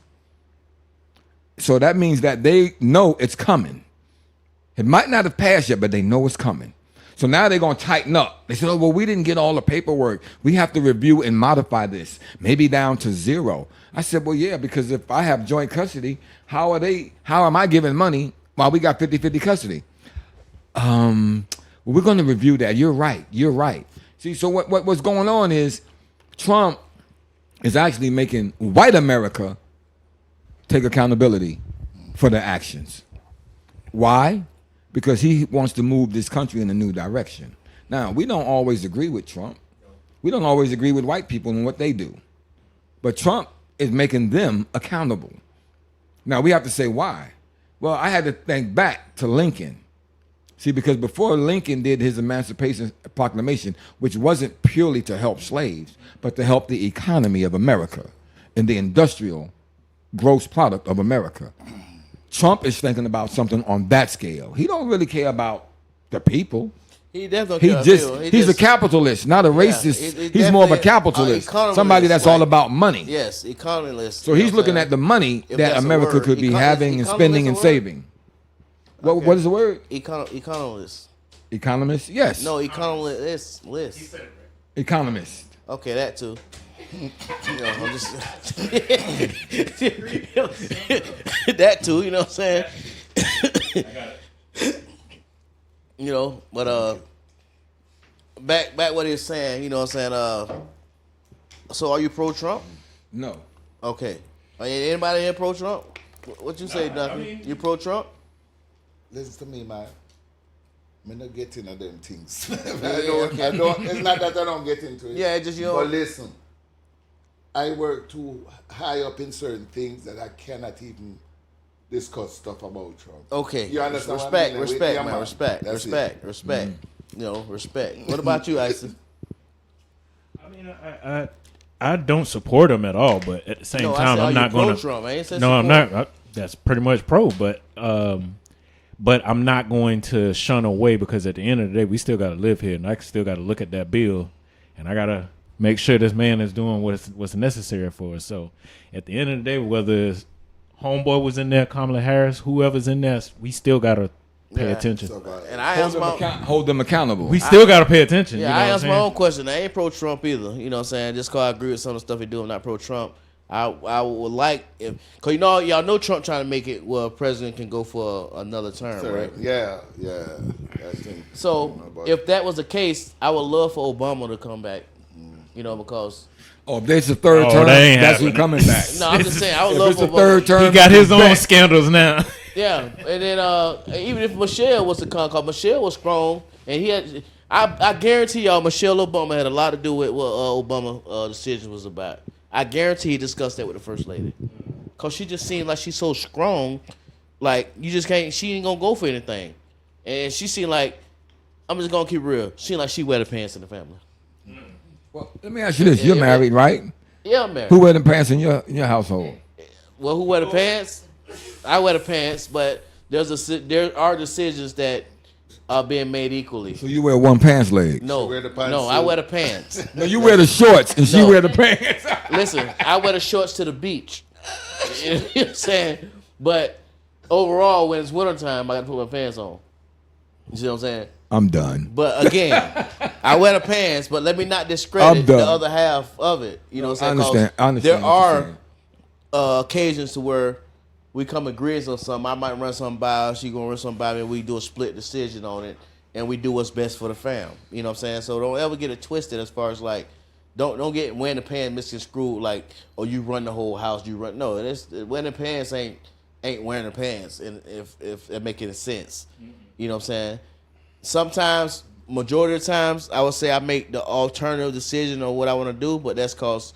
Speaker 2: So that means that they know it's coming. It might not have passed yet, but they know it's coming. So now they're going to tighten up. They said, oh, well, we didn't get all the paperwork. We have to review and modify this, maybe down to 0. I said, well, yeah, because if I have joint custody, how am I giving money while we got 50-50 custody? Well, we're going to review that. You're right. See, so what's going on is Trump is actually making white America take accountability for their actions. Why? Because he wants to move this country in a new direction. Now, we don't always agree with Trump. We don't always agree with white people and what they do. But Trump is making them accountable. Now, we have to say why. Well, I had to think back to Lincoln. See, because before Lincoln did his Emancipation Proclamation, which wasn't purely to help slaves, but to help the economy of America and the industrial gross product of America, Trump is thinking about something on that scale. He don't really care about the people.
Speaker 1: He definitely
Speaker 2: He's a capitalist, not a racist. He's more of a capitalist, somebody that's all about money.
Speaker 1: Yes, economist.
Speaker 2: So he's looking at the money that America could be having and spending and saving. What is the word?
Speaker 1: Economist.
Speaker 2: Economist? Yes.
Speaker 1: No, economist. List.
Speaker 5: He said it right.
Speaker 2: Economist.
Speaker 1: Okay, that too. I'm just that too. You know what I'm saying? But back what he was saying. You know what I'm saying? So are you pro Trump?
Speaker 2: No.
Speaker 1: Okay. Anybody here pro Trump? What you say, Duncan? You pro Trump?
Speaker 4: Listen to me, man. I'm not getting into them things. I don't. It's not that I don't get into it.
Speaker 1: Yeah, just
Speaker 4: But listen, I work too high up in certain things that I cannot even discuss stuff about Trump.
Speaker 1: Okay.
Speaker 4: You understand?
Speaker 1: Respect,
Speaker 4: what I mean?
Speaker 1: man.
Speaker 4: Man.
Speaker 1: Respect. Respect. What about you, Isis?
Speaker 5: I mean, I don't support him at all, but at the same time, I'm not going to.
Speaker 1: Trump. I ain't said
Speaker 5: No, I'm
Speaker 1: support.
Speaker 5: not. That's pretty much pro, but I'm not going to shun away because at the end of the day, we still got to live here, and I still got to look at that bill, and I got to make sure this man is doing what's necessary for us. So at the end of the day, whether it's Homeboy was in there, Kamala Harris, whoever's in there, we still got to pay attention.
Speaker 1: And I
Speaker 2: hold them accountable.
Speaker 5: We still got to pay attention.
Speaker 1: Yeah,
Speaker 5: you know
Speaker 1: I asked
Speaker 5: what
Speaker 1: my
Speaker 5: I'm
Speaker 1: own question. I ain't pro Trump either. You know what I'm saying? Just because I agree with some of the stuff he do, I'm not pro Trump. I would like if, cause y'all know Trump trying to make it where a president can go for another term, right?
Speaker 4: Yeah. I think.
Speaker 1: So if that was the case, I would love for Obama to come back. You know, because
Speaker 2: if there's a third term, that's who coming back.
Speaker 1: no, I'm just saying I would love
Speaker 2: If
Speaker 1: for
Speaker 2: it's a
Speaker 1: Obama.
Speaker 2: third term,
Speaker 5: He got his own scandals now.
Speaker 1: Yeah, and then even if Michelle was to come, cause Michelle was strong, and he had. I guarantee y'all, Michelle Obama had a lot to do with what Obama decision was about. I guarantee he discussed that with the first lady, cause she just seemed like she's so strong, like you just can't. She ain't gonna go for anything, and she seemed like I'm just gonna keep it real. She seemed like she wear the pants in the family.
Speaker 2: Well, let me ask you this: you're married, right?
Speaker 1: Yeah, I'm married.
Speaker 2: Who wear the pants in your household?
Speaker 1: Well, who wear the pants? I wear the pants, but there are decisions that are being made equally.
Speaker 2: So you wear one pants leg?
Speaker 1: No,
Speaker 4: wear the pants
Speaker 1: no,
Speaker 4: too?
Speaker 1: I wear the pants.
Speaker 2: No, you wear the shorts and she
Speaker 1: No.
Speaker 2: wear the pants.
Speaker 1: Listen, I wear the shorts to the beach. You know what I'm saying? But overall, when it's wintertime, I got to put my pants on. You see what I'm saying?
Speaker 2: I'm done.
Speaker 1: But again, I wear the pants, but let me not discredit the other half of it. You know what I'm saying?
Speaker 2: I understand.
Speaker 1: There
Speaker 2: what you're
Speaker 1: are occasions to where we come agrees on something. I might run something by her, she gonna run something by me, and we do a split decision on it, and we do what's best for the fam. You know what I'm saying? So don't ever get it twisted as far as like, don't get wearing the pants misconstrued like, oh, you run the whole house, you run. No, wearing the pants ain't wearing the pants, and if it make any sense. You know what I'm saying? Sometimes, majority of the times, I would say I make the alternative decision on what I want to do, but that's because,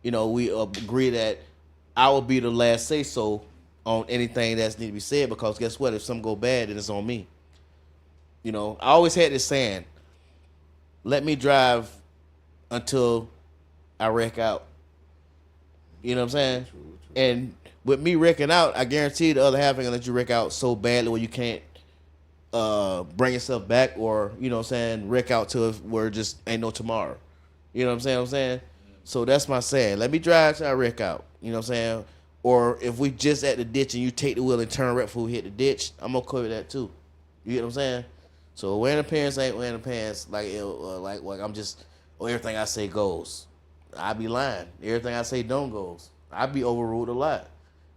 Speaker 1: we agree that I will be the last say so on anything that's need to be said, because guess what? If something go bad, then it's on me. I always had this saying, let me drive until I wreck out. You know what I'm saying? And with me wrecking out, I guarantee the other half ain't gonna let you wreck out so badly where you can't bring yourself back, or wreck out to where it just ain't no tomorrow. You know what I'm saying? So that's my saying. Let me drive till I wreck out. You know what I'm saying? Or if we just at the ditch and you take the wheel and turn right before we hit the ditch, I'm okay with that too. You get what I'm saying? So wearing the pants ain't wearing the pants like I'm just everything I say goes. I be lying. Everything I say don't goes. I be overruled a lot,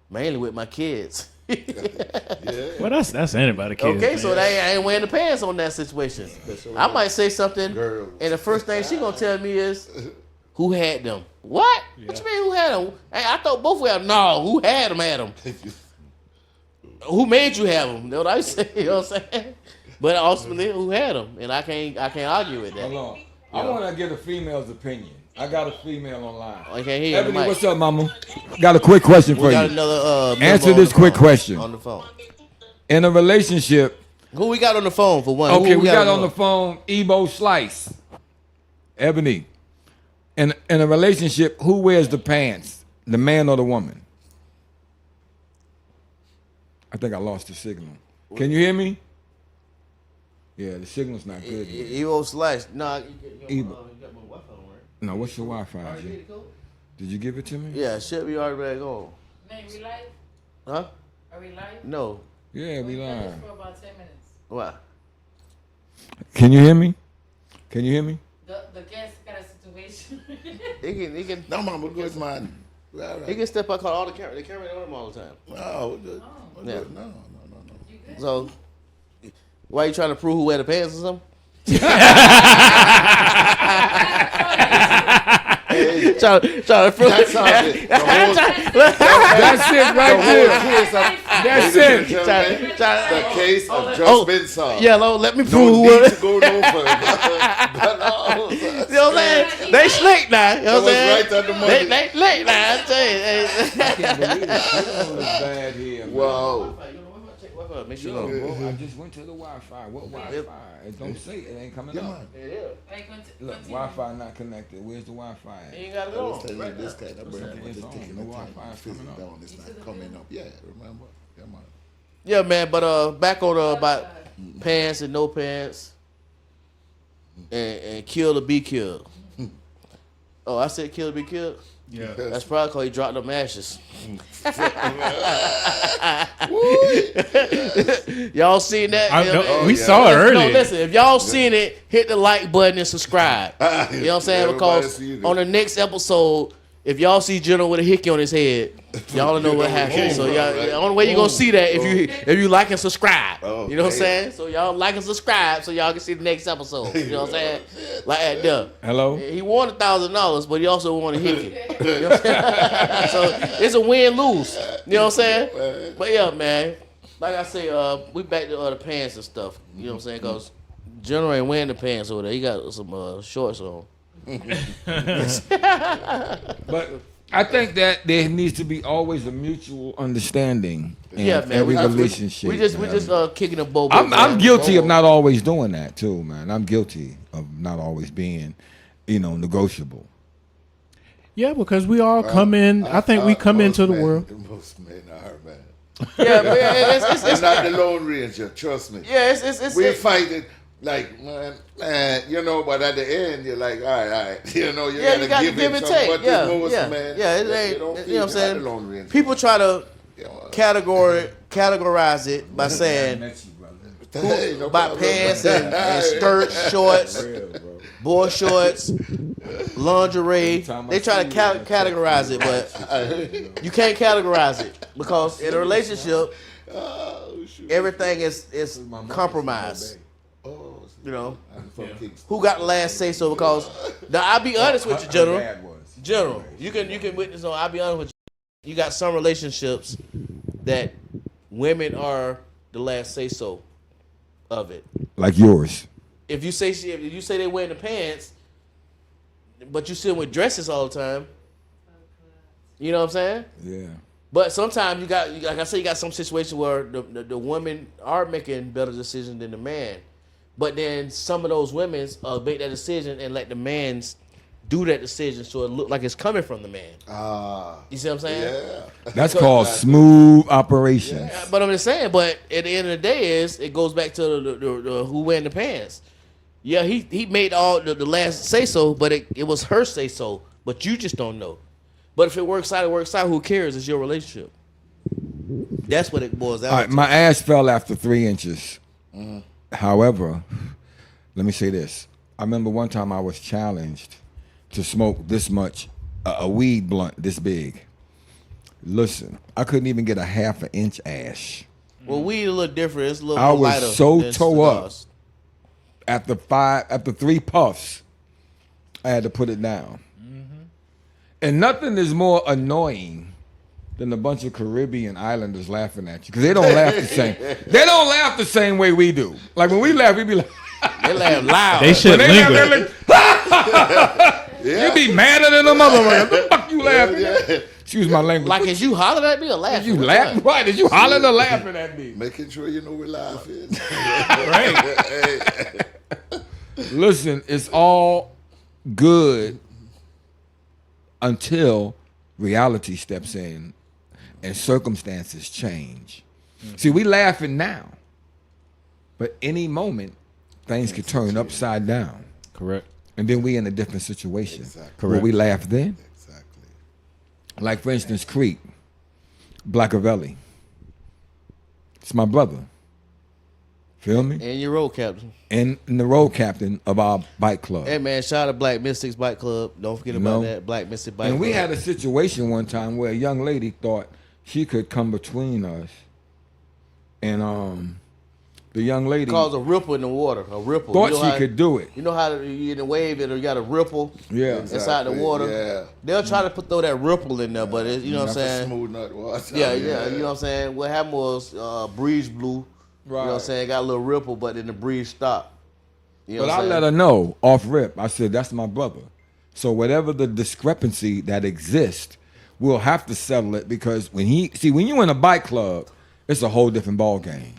Speaker 1: mainly with my kids.
Speaker 5: Well, that's anybody. Kids,
Speaker 1: Okay,
Speaker 5: man.
Speaker 1: so I ain't wearing the pants on that situation. I might say something,
Speaker 4: Girls.
Speaker 1: and the first thing she gonna tell me is, "Who had them?" What? What you mean who had them? Hey, I thought both had them. No, who had them? Had them. Who made you have them? That's what I say. You know what I'm saying? But ultimately, who had them? And I can't argue with that.
Speaker 2: Hold on. I want to get a female's opinion. I got a female online.
Speaker 1: I can't hear
Speaker 2: Ebony,
Speaker 1: you.
Speaker 2: what's up, mama? Got a quick question for
Speaker 1: We got
Speaker 2: you.
Speaker 1: another
Speaker 2: Answer
Speaker 1: member
Speaker 2: this
Speaker 1: on the
Speaker 2: quick
Speaker 1: phone.
Speaker 2: question.
Speaker 1: On the phone.
Speaker 2: In a relationship,
Speaker 1: Who we got on the phone for one?
Speaker 2: okay,
Speaker 1: Who
Speaker 2: we got on the phone Ebo Slice. Ebony. In a relationship, who wears the pants? The man or the woman? I think I lost the signal. Can you hear me? Yeah, the signal's not good.
Speaker 1: Evo Slash. No,
Speaker 2: Evo.
Speaker 1: you got my Wi-Fi on, right?
Speaker 2: No, what's your Wi-Fi, G? Did you give it to me?
Speaker 1: Yeah, should be already back on.
Speaker 6: Man, we live?
Speaker 1: Huh?
Speaker 6: Are we live?
Speaker 1: No.
Speaker 2: Yeah, we
Speaker 6: We've done
Speaker 2: live.
Speaker 6: this for about 10 minutes.
Speaker 1: Why?
Speaker 2: Can you hear me? Can you hear me?
Speaker 6: The guest got a situation.
Speaker 1: He can
Speaker 4: No, mama, good man. All
Speaker 1: he
Speaker 4: right.
Speaker 1: can step out, call all the camera. The camera ain't on him all the time.
Speaker 4: No, we're good. We're
Speaker 1: Yeah.
Speaker 4: good. No.
Speaker 6: You good?
Speaker 1: So why you trying to prove who wear the pants or something? trying to prove
Speaker 4: That sounds it. The whole,
Speaker 2: That's it right there.
Speaker 4: case of,
Speaker 2: That's
Speaker 4: ladies and
Speaker 2: it.
Speaker 4: gentlemen, the case of just
Speaker 1: Oh,
Speaker 4: been solved.
Speaker 1: Yeah, let me
Speaker 4: No
Speaker 1: prove who
Speaker 4: need
Speaker 1: wear
Speaker 4: to go no further. But no,
Speaker 1: You know what I'm saying? They slick now. You know
Speaker 4: That
Speaker 1: what I'm
Speaker 4: was
Speaker 1: saying?
Speaker 4: right on the money.
Speaker 1: They slick now. I tell you.
Speaker 2: I can't believe the signal is bad here. man.
Speaker 4: wow.
Speaker 1: Make sure
Speaker 2: Yo,
Speaker 1: you know.
Speaker 2: bro, I just went to the Wi-Fi. What Wi-Fi? It don't say it ain't coming
Speaker 4: Yeah,
Speaker 2: up.
Speaker 4: man.
Speaker 6: Like,
Speaker 2: Look, Wi-Fi not connected. Where's the Wi-Fi at?
Speaker 1: You ain't got it
Speaker 4: I was
Speaker 1: on.
Speaker 4: telling you
Speaker 1: Right
Speaker 4: this
Speaker 1: now.
Speaker 4: kind of burden, but
Speaker 2: It's
Speaker 4: it's
Speaker 2: on.
Speaker 4: taking
Speaker 2: The
Speaker 4: the time
Speaker 2: Wi-Fi
Speaker 4: to
Speaker 2: is
Speaker 4: fizz
Speaker 2: coming
Speaker 4: it
Speaker 2: up.
Speaker 4: down. It's not coming up. Yeah, remember? Yeah, man.
Speaker 1: Yeah, man. But back on about pants and no pants, and kill or be killed. Oh, I said kill or be killed.
Speaker 5: Yeah.
Speaker 1: That's probably because he dropped them ashes. Y'all seen that?
Speaker 5: We
Speaker 4: yeah.
Speaker 5: saw it
Speaker 1: No,
Speaker 5: earlier.
Speaker 1: listen. If y'all seen it, hit the like button and subscribe. You know what I'm saying?
Speaker 4: Everybody
Speaker 1: Because
Speaker 4: seen it.
Speaker 1: on the next episode, if y'all see General with a hickey on his head, y'all know what happened. So y'all,
Speaker 4: right?
Speaker 1: the only way you gonna see that if you like and subscribe.
Speaker 4: Oh,
Speaker 1: You know what I'm
Speaker 4: damn.
Speaker 1: saying? So y'all like and subscribe so y'all can see the next episode. You know what I'm saying? Like that there.
Speaker 2: Hello?
Speaker 1: He won $1,000, but he also won a hickey. You know what I'm saying? So it's a win-lose. You know what I'm saying? But yeah, man. Like I say, we back to the pants and stuff. You know what I'm saying? Because General ain't wearing the pants over there. He got some shorts on.
Speaker 2: But I think that there needs to be always a mutual understanding in
Speaker 1: Yeah, man.
Speaker 2: every
Speaker 1: we
Speaker 2: relationship.
Speaker 1: We just
Speaker 2: man.
Speaker 1: kicking the bobo.
Speaker 2: I'm guilty of not always doing that too, man. I'm guilty of not always being, negotiable.
Speaker 5: Yeah, because we all come in. I think we come into the
Speaker 4: most
Speaker 5: world.
Speaker 4: men- Most men are, man.
Speaker 1: Yeah, man.
Speaker 4: It's not the Lone Ranger, trust me.
Speaker 1: Yeah, it's
Speaker 4: We fight it like, man, but at the end, you're like, all right. You
Speaker 1: yeah, you got to
Speaker 4: give
Speaker 1: give
Speaker 4: it
Speaker 1: and
Speaker 4: some,
Speaker 1: take.
Speaker 4: but
Speaker 1: Yeah,
Speaker 4: the most
Speaker 1: yeah,
Speaker 4: men,
Speaker 1: yeah. It
Speaker 4: they
Speaker 1: ain't.
Speaker 4: don't
Speaker 1: You
Speaker 4: feel
Speaker 1: know what I'm
Speaker 4: you're not the Lone
Speaker 1: saying?
Speaker 4: Ranger.
Speaker 1: People try to
Speaker 4: Yeah, well,
Speaker 1: categorize it by saying
Speaker 4: hey, no
Speaker 1: about
Speaker 4: problem.
Speaker 1: and skirts, shorts, boy shorts, lingerie. They try to categorize it, but you can't categorize it because in a relationship,
Speaker 4: Oh, shoot.
Speaker 1: everything is compromised.
Speaker 4: Oh,
Speaker 1: You know,
Speaker 4: I'm from Kingston.
Speaker 1: who got the last say so? Because now I'll be honest with you, General.
Speaker 2: Her dad was.
Speaker 1: General, you can witness on. I'll be honest with you. You got some relationships that women are the last say so of it.
Speaker 2: Like yours.
Speaker 1: If you say they wearing the pants, but you sit with dresses all the time, you know what I'm saying?
Speaker 2: Yeah.
Speaker 1: But sometimes you got, like I said, you got some situation where the women are making better decisions than the man, but then some of those women make that decision and let the man's do that decision so it look like it's coming from the man. You see what I'm saying?
Speaker 4: Yeah.
Speaker 2: That's called smooth operations.
Speaker 1: But I'm just saying. But at the end of the day, it goes back to the who wearing the pants. Yeah, he made all the last say so, but it was her say so. But you just don't know. But if it works out, it works out. Who cares? It's your relationship. That's what it boils down
Speaker 2: All right,
Speaker 1: to.
Speaker 2: my ass fell after 3 inches. However, let me say this. I remember one time I was challenged to smoke this much, a weed blunt this big. Listen, I couldn't even get a half an inch ash.
Speaker 1: Well, weed a little different. It's a little
Speaker 2: I
Speaker 1: more
Speaker 2: was
Speaker 1: lighter
Speaker 2: so
Speaker 1: than
Speaker 2: toe up.
Speaker 1: cigars.
Speaker 2: After 3 puffs, I had to put it down. And nothing is more annoying than a bunch of Caribbean islanders laughing at you because they don't laugh the same. They don't laugh the same way we do. Like when we laugh, we be like,
Speaker 1: They laugh loud.
Speaker 5: They should
Speaker 2: when they laugh,
Speaker 5: linger.
Speaker 2: they're like, you be madder than a motherfucker. The fuck you laughing at? Excuse my language.
Speaker 1: Like, is you hollering at me or laughing?
Speaker 2: you
Speaker 1: Which
Speaker 2: laughing?
Speaker 1: one?
Speaker 2: Right? Is you hollering or laughing at me?
Speaker 4: Making sure you know we're laughing.
Speaker 5: Right.
Speaker 2: Listen, it's all good until reality steps in and circumstances change. See, we laughing now, but any moment things could turn upside down,
Speaker 5: Correct.
Speaker 2: and then we in a different situation.
Speaker 4: Exactly.
Speaker 2: Will we laugh then?
Speaker 4: Exactly.
Speaker 2: Like for instance, Creek, Blackavelli. It's my brother. Feel me?
Speaker 1: And your road captain.
Speaker 2: And the road captain of our bike club.
Speaker 1: Hey, man, shout out to Black Mystics Bike Club. Don't forget about that. Black Mystic Bike
Speaker 2: And
Speaker 1: Club.
Speaker 2: we had a situation one time where a young lady thought she could come between us, and the young lady
Speaker 1: Cause a ripple in the water. A ripple.
Speaker 2: thought
Speaker 1: You know
Speaker 2: she
Speaker 1: how-
Speaker 2: could do it.
Speaker 1: You know how you in a wave and you got a ripple
Speaker 2: Yeah.
Speaker 1: inside the
Speaker 4: Exactly,
Speaker 1: water?
Speaker 4: yeah.
Speaker 1: They'll try to throw that ripple in there, but you know what I'm
Speaker 4: That's a
Speaker 1: saying?
Speaker 4: smooth nut water.
Speaker 1: Yeah, yeah. You know what I'm saying? What happened was breeze blew. You know what I'm
Speaker 2: Right.
Speaker 1: saying? Got a little ripple, but then the breeze stopped. You know
Speaker 2: But
Speaker 1: what
Speaker 2: I
Speaker 1: I'm
Speaker 2: let
Speaker 1: saying?
Speaker 2: her know off rip. I said, that's my brother. So whatever the discrepancy that exists, we'll have to settle it because when you in a bike club, it's a whole different ball game.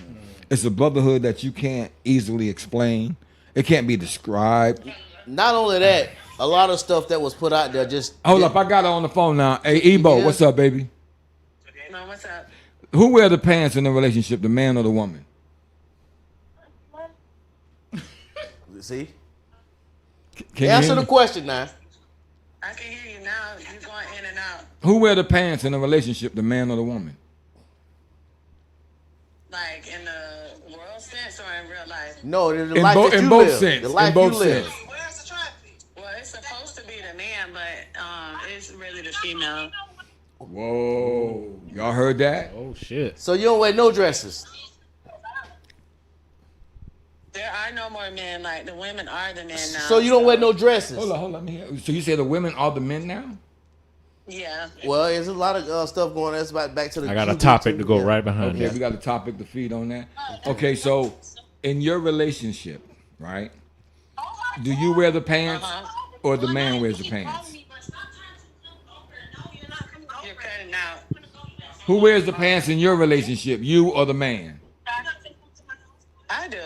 Speaker 2: It's a brotherhood that you can't easily explain. It can't be described.
Speaker 1: Not only that, a lot of stuff that was put out there just
Speaker 2: Hold up, I got her on the phone now. Hey, Ebo,
Speaker 1: Yeah.
Speaker 2: what's up, baby?
Speaker 6: No, what's up?
Speaker 2: Who wear the pants in the relationship, the man or the woman?
Speaker 1: See?
Speaker 2: Can you
Speaker 1: Answer
Speaker 2: hear
Speaker 1: the
Speaker 2: me?
Speaker 1: question now.
Speaker 6: I can hear you now. You're going in and out.
Speaker 2: Who wear the pants in a relationship, the man or the woman?
Speaker 6: Like in the world sense or in real life?
Speaker 1: No, the
Speaker 2: In
Speaker 1: life
Speaker 2: both-
Speaker 1: that
Speaker 2: in
Speaker 1: you
Speaker 2: both
Speaker 1: live.
Speaker 2: sense,
Speaker 1: The
Speaker 2: in
Speaker 1: life
Speaker 2: both
Speaker 1: you live.
Speaker 2: sense.
Speaker 6: Where's the traffic? Well, it's supposed to be the man, but it's really the female.
Speaker 2: Whoa. Y'all heard that?
Speaker 5: Oh shit.
Speaker 1: So you don't wear no dresses.
Speaker 6: There are no more men. Like the women are the men now.
Speaker 1: So you don't wear no dresses.
Speaker 2: Hold on, let me hear. So you say the women are the men now?
Speaker 6: Yeah.
Speaker 1: Well, there's a lot of stuff going on. That's back to the.
Speaker 5: I got a
Speaker 1: QB
Speaker 5: topic
Speaker 1: too.
Speaker 5: to go
Speaker 1: Yeah.
Speaker 5: right behind
Speaker 2: Okay,
Speaker 5: that.
Speaker 2: we got a topic to feed on that. Okay, so in your relationship, right? Do you wear the pants or the man wears the pants?
Speaker 6: You're cutting out.
Speaker 2: Who wears the pants in your relationship, you or the man?
Speaker 6: I do.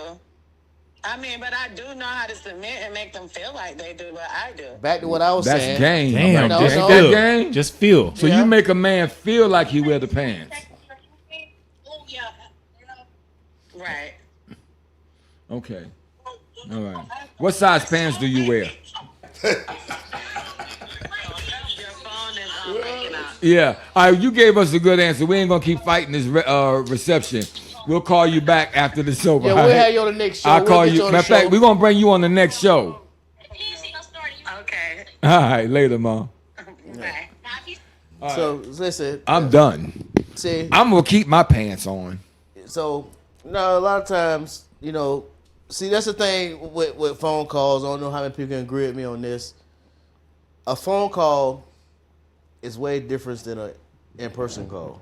Speaker 6: I mean, but I do know how to submit and make them feel like they do what I do.
Speaker 1: Back to what I was
Speaker 2: That's
Speaker 1: saying.
Speaker 2: game.
Speaker 5: Damn,
Speaker 1: No,
Speaker 5: just
Speaker 1: no.
Speaker 2: Ain't that
Speaker 5: feel.
Speaker 2: game?
Speaker 5: Just feel.
Speaker 2: So
Speaker 1: Yeah.
Speaker 2: you make a man feel like he wear the pants.
Speaker 6: Right.
Speaker 2: Okay. All right. What size pants do you wear?
Speaker 6: Your phone is breaking out.
Speaker 2: Yeah. All right, you gave us a good answer. We ain't gonna keep fighting this reception. We'll call you back after the show.
Speaker 1: Yeah,
Speaker 2: all
Speaker 1: we'll
Speaker 2: right?
Speaker 1: have you on the next show.
Speaker 2: I'll
Speaker 1: We'll
Speaker 2: call
Speaker 1: get
Speaker 2: you.
Speaker 1: on the
Speaker 2: Matter of fact,
Speaker 1: show.
Speaker 2: we're gonna bring you on the next show.
Speaker 6: Okay.
Speaker 2: All right, later, Mom.
Speaker 6: Bye.
Speaker 1: So listen,
Speaker 2: I'm done.
Speaker 1: see,
Speaker 2: I'm gonna keep my pants on.
Speaker 1: so no, a lot of times, you know, see that's the thing with phone calls. I don't know how many people can agree with me on this. A phone call is way different than an in-person call.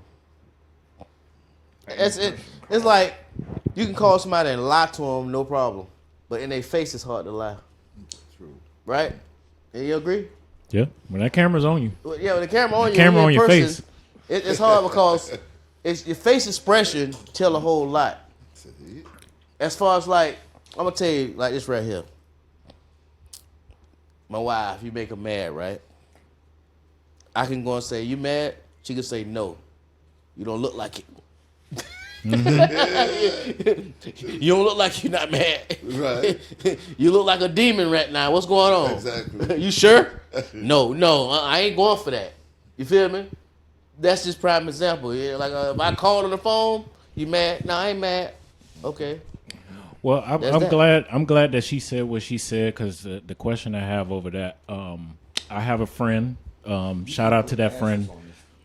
Speaker 1: It's like you can call somebody and lie to them, no problem, but in their face it's hard to lie.
Speaker 4: True.
Speaker 1: Right? And you agree?
Speaker 5: Yeah. When that camera's on you.
Speaker 1: Well, yeah, with the camera on you,
Speaker 5: camera
Speaker 1: when you're
Speaker 5: on
Speaker 1: in
Speaker 5: your
Speaker 1: person, it's hard because your face expression tell a whole lot. As far as like, I'm gonna tell you like this right here. My wife, you make her mad, right? I can go and say, "You mad?" She can say, "No, you don't look like it." You don't look like you're not mad.
Speaker 4: Right.
Speaker 1: You look like a demon right now. What's going on?
Speaker 4: Exactly.
Speaker 1: You sure? No, I ain't going for that. You feel me? That's just prime example. Yeah, like if I called on the phone, you mad? No, I ain't mad. Okay.
Speaker 5: Well,
Speaker 1: That's
Speaker 5: I'm
Speaker 1: that.
Speaker 5: glad. I'm glad that she said what she said because the question I have over that, I have a friend. Shout out to that friend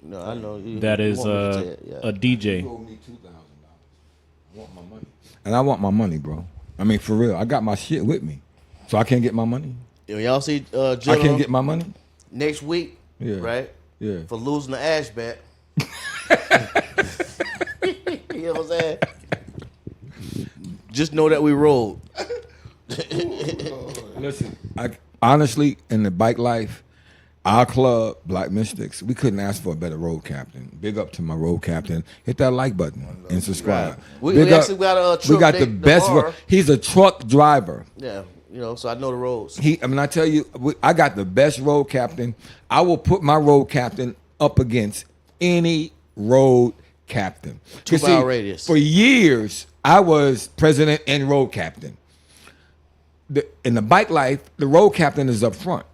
Speaker 1: No, I know you.
Speaker 5: that
Speaker 1: you
Speaker 5: is
Speaker 1: want me to say it, yeah.
Speaker 5: a DJ.
Speaker 2: You owe me $2,000. I want my money. And I want my money, bro. I mean, for real. I got my shit with me, so I can't get my money.
Speaker 1: Y'all see,
Speaker 2: I
Speaker 1: Jill
Speaker 2: can't get my money.
Speaker 1: next week,
Speaker 2: Yeah.
Speaker 1: right?
Speaker 2: Yeah.
Speaker 1: For losing the ash bet. You know what I'm saying? Just know that we rolled.
Speaker 2: Listen, honestly, in the bike life, our club, Black Mystics, we couldn't ask for a better road captain. Big up to my road captain. Hit that like button and subscribe.
Speaker 1: We
Speaker 2: Big up.
Speaker 1: actually got a
Speaker 2: We
Speaker 1: truck
Speaker 2: got the
Speaker 1: date
Speaker 2: best.
Speaker 1: tomorrow.
Speaker 2: He's a truck driver.
Speaker 1: Yeah, you know, so I know the roads.
Speaker 2: I mean, I tell you, I got the best road captain. I will put my road captain up against any road captain. 'Cause
Speaker 1: 2 mile radius.
Speaker 2: For years, I was president and road captain. In the bike life, the road captain is up front.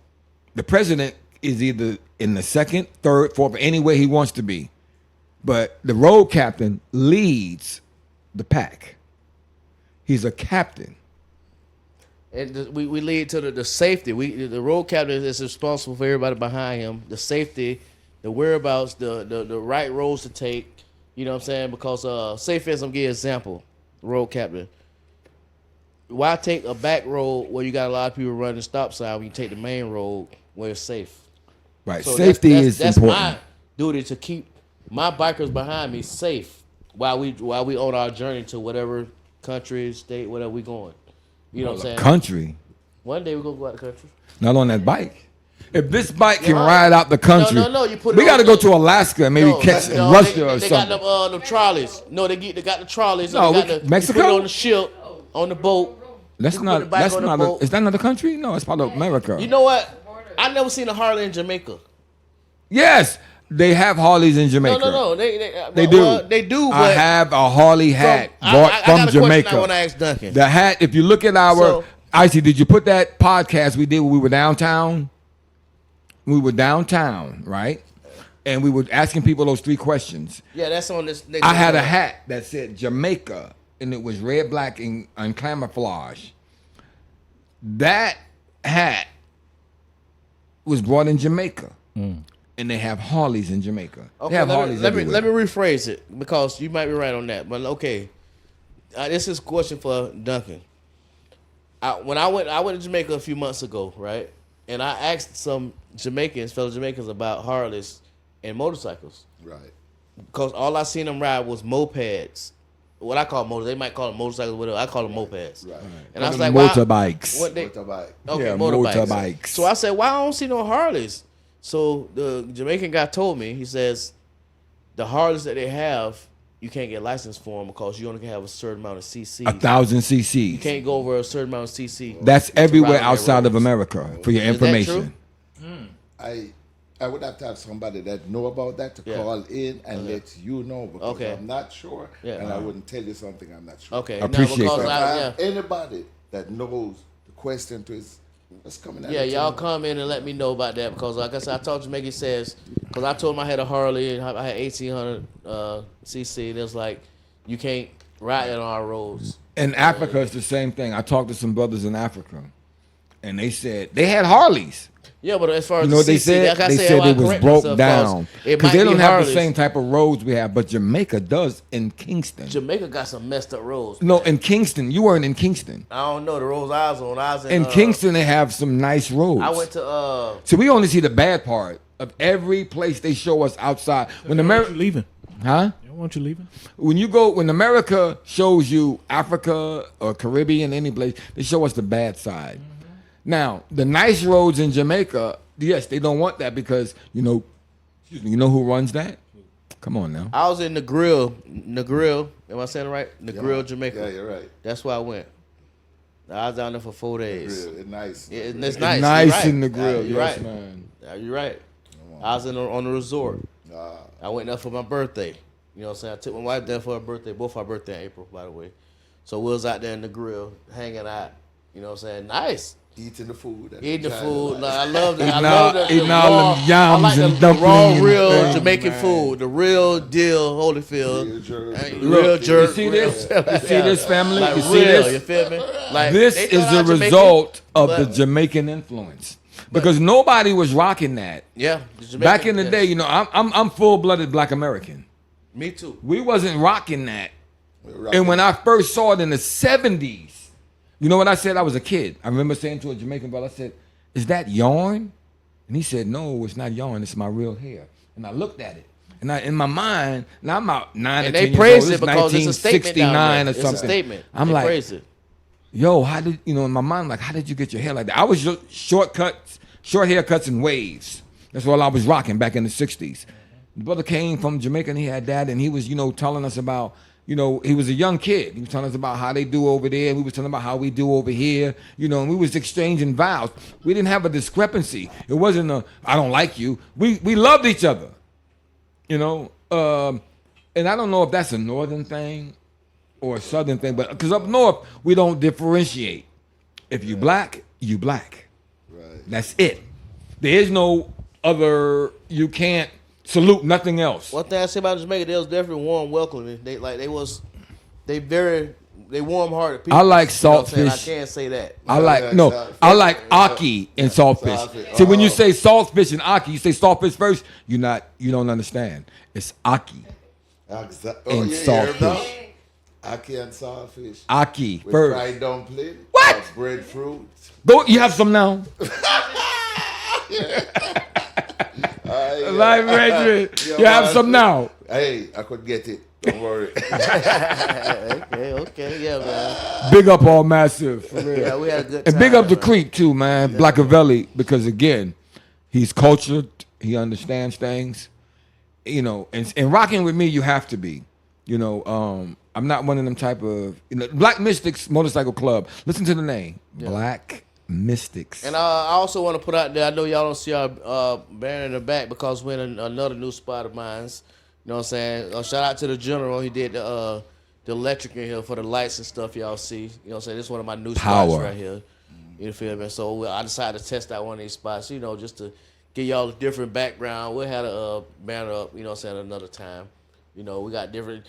Speaker 2: The president is either in the second, third, fourth, any way he wants to be. But the road captain leads the pack. He's a captain.
Speaker 1: And we lead to the safety. The road captain is responsible for everybody behind him. The safety, the whereabouts, the right roads to take. You know what I'm saying? Because say for instance, I'm giving you an example. Road captain. Why take a back road where you got a lot of people running the stop sign when you take the main road where it's safe?
Speaker 2: Right.
Speaker 1: So
Speaker 2: Safety is
Speaker 1: that's
Speaker 2: important.
Speaker 1: my duty to keep my bikers behind me safe while we on our journey to whatever country, state, whatever we going. You know what I'm saying?
Speaker 2: Country.
Speaker 1: One day we're gonna go out the country.
Speaker 2: Not on that bike. If this bike can
Speaker 1: Yeah.
Speaker 2: ride out the country,
Speaker 1: No, you put it
Speaker 2: we got to
Speaker 1: on
Speaker 2: go
Speaker 1: the-
Speaker 2: to Alaska and maybe catch
Speaker 1: no,
Speaker 2: Russia or
Speaker 1: they
Speaker 2: something.
Speaker 1: got the trolleys. No, they got the trolleys.
Speaker 2: No,
Speaker 1: they got
Speaker 2: we-
Speaker 1: the,
Speaker 2: Mexico?
Speaker 1: You put it on the ship, on the boat.
Speaker 2: That's
Speaker 1: You can put it
Speaker 2: not.
Speaker 1: back
Speaker 2: That's
Speaker 1: on the
Speaker 2: not.
Speaker 1: boat.
Speaker 2: Is that another country? No, it's part of America.
Speaker 1: You know what? I never seen a Harley in Jamaica.
Speaker 2: Yes, they have Harleys in Jamaica.
Speaker 1: No.
Speaker 2: They do.
Speaker 1: Well, they do. But
Speaker 2: I have a Harley hat
Speaker 1: I
Speaker 2: bought
Speaker 1: got
Speaker 2: from
Speaker 1: a question
Speaker 2: Jamaica.
Speaker 1: I want to ask Duncan.
Speaker 2: The hat. If you look at our
Speaker 1: So-
Speaker 2: Icy, did you put that podcast we did when we were downtown? We were downtown, right? And we were asking people those 3 questions.
Speaker 1: Yeah, that's on this. Next
Speaker 2: I had a
Speaker 1: episode.
Speaker 2: hat that said Jamaica, and it was red, black, and camouflage. That hat was brought in Jamaica, and they have Harleys in Jamaica.
Speaker 1: Okay,
Speaker 2: they have
Speaker 1: let
Speaker 2: Harleys
Speaker 1: me
Speaker 2: everywhere.
Speaker 1: rephrase it because you might be right on that. But okay, this is a question for Duncan. When I went to Jamaica a few months ago, right? And I asked some fellow Jamaicans about Harleys and motorcycles
Speaker 4: Right.
Speaker 1: because all I seen them ride was mopeds. What I call motors, they might call them motorcycles, whatever. I call them mopeds.
Speaker 4: Right.
Speaker 1: And I was like, why-
Speaker 2: motorbikes.
Speaker 1: What they?
Speaker 4: Motorbike.
Speaker 1: Okay,
Speaker 2: Yeah,
Speaker 1: motorbikes.
Speaker 2: motorbikes.
Speaker 1: So I said, why I don't see no Harleys? So the Jamaican guy told me, he says, the Harleys that they have, you can't get licensed for them because you only can have a certain amount of CC.
Speaker 2: 1,000 cc's.
Speaker 1: You can't go over a certain amount of CC.
Speaker 2: That's
Speaker 1: to
Speaker 2: everywhere
Speaker 1: ride on their
Speaker 2: outside of
Speaker 1: roads.
Speaker 2: America. For your
Speaker 1: Is that
Speaker 2: information.
Speaker 4: I would have to have somebody that know about that to
Speaker 1: Yeah.
Speaker 4: call in and let you know because
Speaker 1: Okay.
Speaker 4: I'm not sure,
Speaker 1: Yeah.
Speaker 4: and I wouldn't tell you something I'm not sure.
Speaker 1: Okay,
Speaker 2: Appreciate
Speaker 1: now because
Speaker 2: that.
Speaker 4: If I
Speaker 1: yeah.
Speaker 4: have anybody that knows the question to is, let's come in. and
Speaker 1: Yeah,
Speaker 4: let you
Speaker 1: y'all
Speaker 4: know.
Speaker 1: come in and let me know about that because, like I said, I told Jamaica says because I told him I had a Harley and I had 1,800 CC. And it was like you can't ride it on our roads.
Speaker 2: In Africa, it's the same thing. I talked to some brothers in Africa, and they said they had Harleys.
Speaker 1: Yeah, but as far as
Speaker 2: You know what
Speaker 1: the
Speaker 2: they
Speaker 1: CC,
Speaker 2: said?
Speaker 1: like I
Speaker 2: They
Speaker 1: said,
Speaker 2: said it was broke down because they don't have the same
Speaker 1: same.
Speaker 2: type of roads we have, but Jamaica does in Kingston.
Speaker 1: Jamaica got some messed up roads.
Speaker 2: No, in Kingston, you weren't in Kingston.
Speaker 1: I don't know the roads I was on. I was
Speaker 2: In Kingston, they have some nice roads.
Speaker 1: I went to
Speaker 2: So we only see the bad part of every place they show us outside. When
Speaker 5: Why you
Speaker 2: America,
Speaker 5: leaving?
Speaker 2: huh?
Speaker 5: You don't want you leaving?
Speaker 2: When America shows you Africa or Caribbean, any place, they show us the bad side. Now, the nice roads in Jamaica, yes, they don't want that because you know who runs that? Come on now.
Speaker 1: I was in Negril. Am I saying it right? Negril, Jamaica.
Speaker 4: Yeah, you're right.
Speaker 1: That's where I went. I was down there for 4 days.
Speaker 4: Real, it's nice.
Speaker 1: Yeah, it's nice.
Speaker 2: Nice
Speaker 1: You're right.
Speaker 2: in the grill,
Speaker 1: You're
Speaker 2: yes,
Speaker 1: right.
Speaker 2: man.
Speaker 1: Yeah, you're right. I was on the resort.
Speaker 4: Ah,
Speaker 1: I went there for my birthday. You know what I'm saying? I took my wife there for her birthday. Both our birthday in April, by the way. So we was out there in the grill, hanging out. You know what I'm saying? Nice.
Speaker 4: Eating the food. and
Speaker 1: Eating the
Speaker 4: enjoying
Speaker 1: food.
Speaker 4: life.
Speaker 1: No, I love that. I
Speaker 2: Eating
Speaker 1: love
Speaker 2: all-
Speaker 1: the
Speaker 2: eating
Speaker 1: raw.
Speaker 2: all them yams
Speaker 1: I like
Speaker 2: and
Speaker 1: the raw,
Speaker 2: dumplings
Speaker 1: real
Speaker 2: and
Speaker 1: Jamaican
Speaker 2: things,
Speaker 1: food. The real deal, Holyfield.
Speaker 4: Real jerk.
Speaker 1: Real
Speaker 2: Look,
Speaker 1: jerk.
Speaker 2: you see
Speaker 1: real-
Speaker 2: this? You see this, family?
Speaker 1: Like
Speaker 2: You see
Speaker 1: real,
Speaker 2: this?
Speaker 1: you feel me? Like
Speaker 2: This
Speaker 1: they
Speaker 2: is
Speaker 1: thought
Speaker 2: a
Speaker 1: I Jamaican,
Speaker 2: result of the
Speaker 1: but-
Speaker 2: Jamaican influence because nobody was rocking that
Speaker 1: Yeah, the Jamaican-
Speaker 2: back in the
Speaker 1: yes.
Speaker 2: day. You know, I'm full-blooded Black American.
Speaker 1: Me too.
Speaker 2: We wasn't rocking that,
Speaker 4: We're
Speaker 2: and when I first saw it in the '70s, you know what I said? I was a kid. I remember saying to a Jamaican brother, I said, "Is that yarn?" And he said, "No, it's not yarn. It's my real hair." And I looked at it, and in my mind, now I'm about 9 or
Speaker 1: And
Speaker 2: 10
Speaker 1: they
Speaker 2: years
Speaker 1: praise
Speaker 2: old.
Speaker 1: it
Speaker 2: It's
Speaker 1: because it's a statement down
Speaker 2: 1969
Speaker 1: there.
Speaker 2: or something.
Speaker 1: It's a statement.
Speaker 2: I'm
Speaker 1: They
Speaker 2: like,
Speaker 1: praise it.
Speaker 2: yo, how did you know? In my mind, like, how did you get your hair like that? I was short haircuts and waves. That's all I was rocking back in the '60s. The brother came from Jamaica and he had that, and he was, telling us about, he was a young kid. He was telling us about how they do over there. We was telling about how we do over here, and we was exchanging vows. We didn't have a discrepancy. It wasn't I don't like you. We loved each other, and I don't know if that's a northern thing or a southern thing, but because up north we don't differentiate. If you black, you black.
Speaker 4: Right.
Speaker 2: That's it. There is no other. You can't salute nothing else.
Speaker 1: One thing I say about Jamaica, they was definitely warm welcoming. They warm hearted people.
Speaker 2: I like
Speaker 1: You know what I'm saying?
Speaker 2: saltfish.
Speaker 1: I can't say that.
Speaker 2: I like I like ackee and saltfish.
Speaker 4: saltfish.
Speaker 2: See, when you say saltfish and ackee, you say saltfish first. You don't understand. It's ackee.
Speaker 4: Exactly.
Speaker 2: And saltfish.
Speaker 4: Ackee and saltfish.
Speaker 2: Ackee
Speaker 4: With
Speaker 2: first.
Speaker 4: fried dumpling.
Speaker 2: What?
Speaker 4: Breadfruit.
Speaker 2: Go. You have some now. Live Regiment.
Speaker 4: Yeah,
Speaker 2: You have
Speaker 4: man.
Speaker 2: some now.
Speaker 4: Hey, I could get it. Don't worry.
Speaker 1: Okay, yeah, man.
Speaker 2: Big up all massive. For real.
Speaker 1: Yeah, we had a good time.
Speaker 2: And big up the
Speaker 1: man.
Speaker 2: Creek too, man. Blackavelli, because again, he's cultured. He understands things. And rocking with me, you have to be. I'm not one of them type of Black Mystics Motorcycle Club. Listen to the name, Black Mystics.
Speaker 1: And I also want to put out there, I know y'all don't see our banner in the back because we're in another new spot of mine's. You know what I'm saying? Shout out to the general. He did the electric in here for the lights and stuff y'all see. You know what I'm saying? This is one of my new spots
Speaker 2: Power.
Speaker 1: right here. You feel me? So I decided to test out one of these spots, just to give y'all a different background. We'll have a banner up, you know what I'm saying, another time. We got different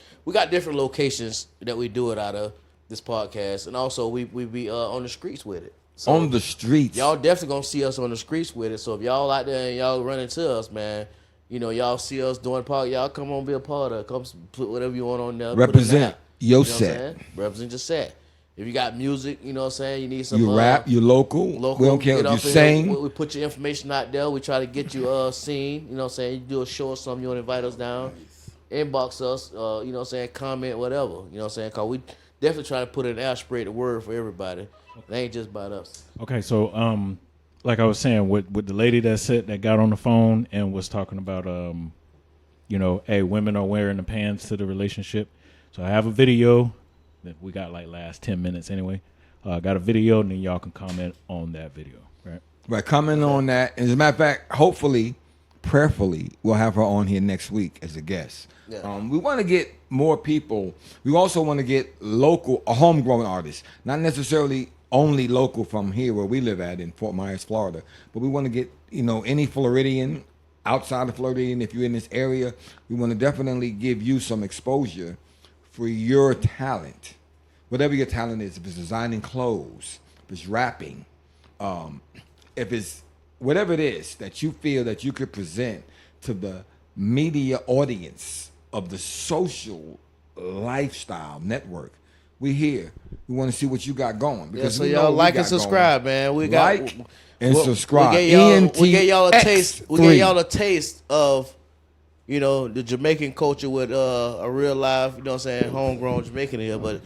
Speaker 1: locations that we do it out of, this podcast. And also we be on the streets with it. So
Speaker 2: On the streets.
Speaker 1: y'all definitely gonna see us on the streets with it. So if y'all out there and y'all run into us, man, y'all see us doing part, y'all come on, be a part of it. Come put whatever you want on there. put it in
Speaker 2: Represent
Speaker 1: there.
Speaker 2: your
Speaker 1: You know what I'm
Speaker 2: set.
Speaker 1: saying? Represent your set. If you got music, you know what I'm saying, you need some
Speaker 2: You rap, you local. We don't care
Speaker 1: get
Speaker 2: if you
Speaker 1: up in
Speaker 2: sing.
Speaker 1: here. We put your information out there. We try to get you seen. You know what I'm saying? You do a show or something, you want to invite us down. Inbox us, you know what I'm saying, comment, whatever. You know what I'm saying? Because we definitely try to put an air spread the word for everybody. It ain't just about us.
Speaker 5: Okay, so like I was saying, with the lady that got on the phone and was talking about hey, women are wearing the pants to the relationship. So I have a video that we got like last 10 minutes anyway. I got a video, and then y'all can comment on that video, right?
Speaker 2: Right, comment on that. And as a matter of fact, hopefully, prayerfully, we'll have her on here next week as a guest.
Speaker 1: Yeah.
Speaker 2: We want to get more people. We also want to get local, homegrown artists, not necessarily only local from here where we live at in Fort Myers, Florida, but we want to get any Floridian, outside of Floridian. If you're in this area, we want to definitely give you some exposure for your talent, whatever your talent is. If it's designing clothes, if it's rapping, if it's whatever it is that you feel that you could present to the media audience of the social lifestyle network. We here. We want to see what you got going.
Speaker 1: Yeah, so
Speaker 2: we know
Speaker 1: y'all
Speaker 2: what
Speaker 1: like
Speaker 2: we
Speaker 1: and
Speaker 2: got going.
Speaker 1: subscribe, man. We got
Speaker 2: Like and subscribe.
Speaker 1: We gave y'all a taste. We
Speaker 2: ENTX3.
Speaker 1: gave y'all a taste of, the Jamaican culture with a real life, you know what I'm saying, homegrown Jamaican here. But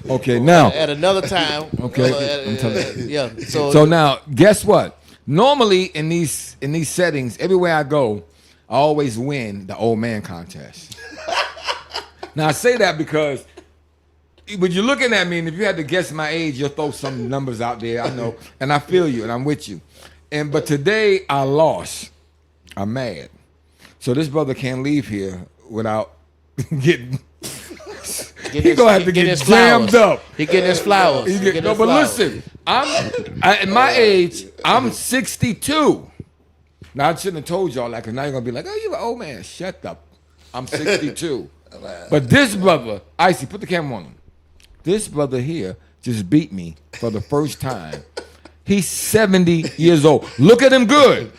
Speaker 2: Okay, now.
Speaker 1: at another time,
Speaker 2: Okay, I'm telling you.
Speaker 1: yeah.
Speaker 2: So now, guess what? Normally in these settings, everywhere I go, I always win the old man contest. Now I say that because when you're looking at me, and if you had to guess my age, you'll throw some numbers out there. I know, and I feel you, and I'm with you. But today I lost. I'm mad. So this brother can't leave here without getting He gonna have to get jammed up.
Speaker 1: He getting his flowers.
Speaker 2: No, but listen, at my age, I'm 62. Now I shouldn't have told y'all that, because now you're gonna be like, oh, you an old man. Shut up. I'm 62. But this brother, Icy, put the camera on him. This brother here just beat me for the first time. He's 70 years old. Look at him good.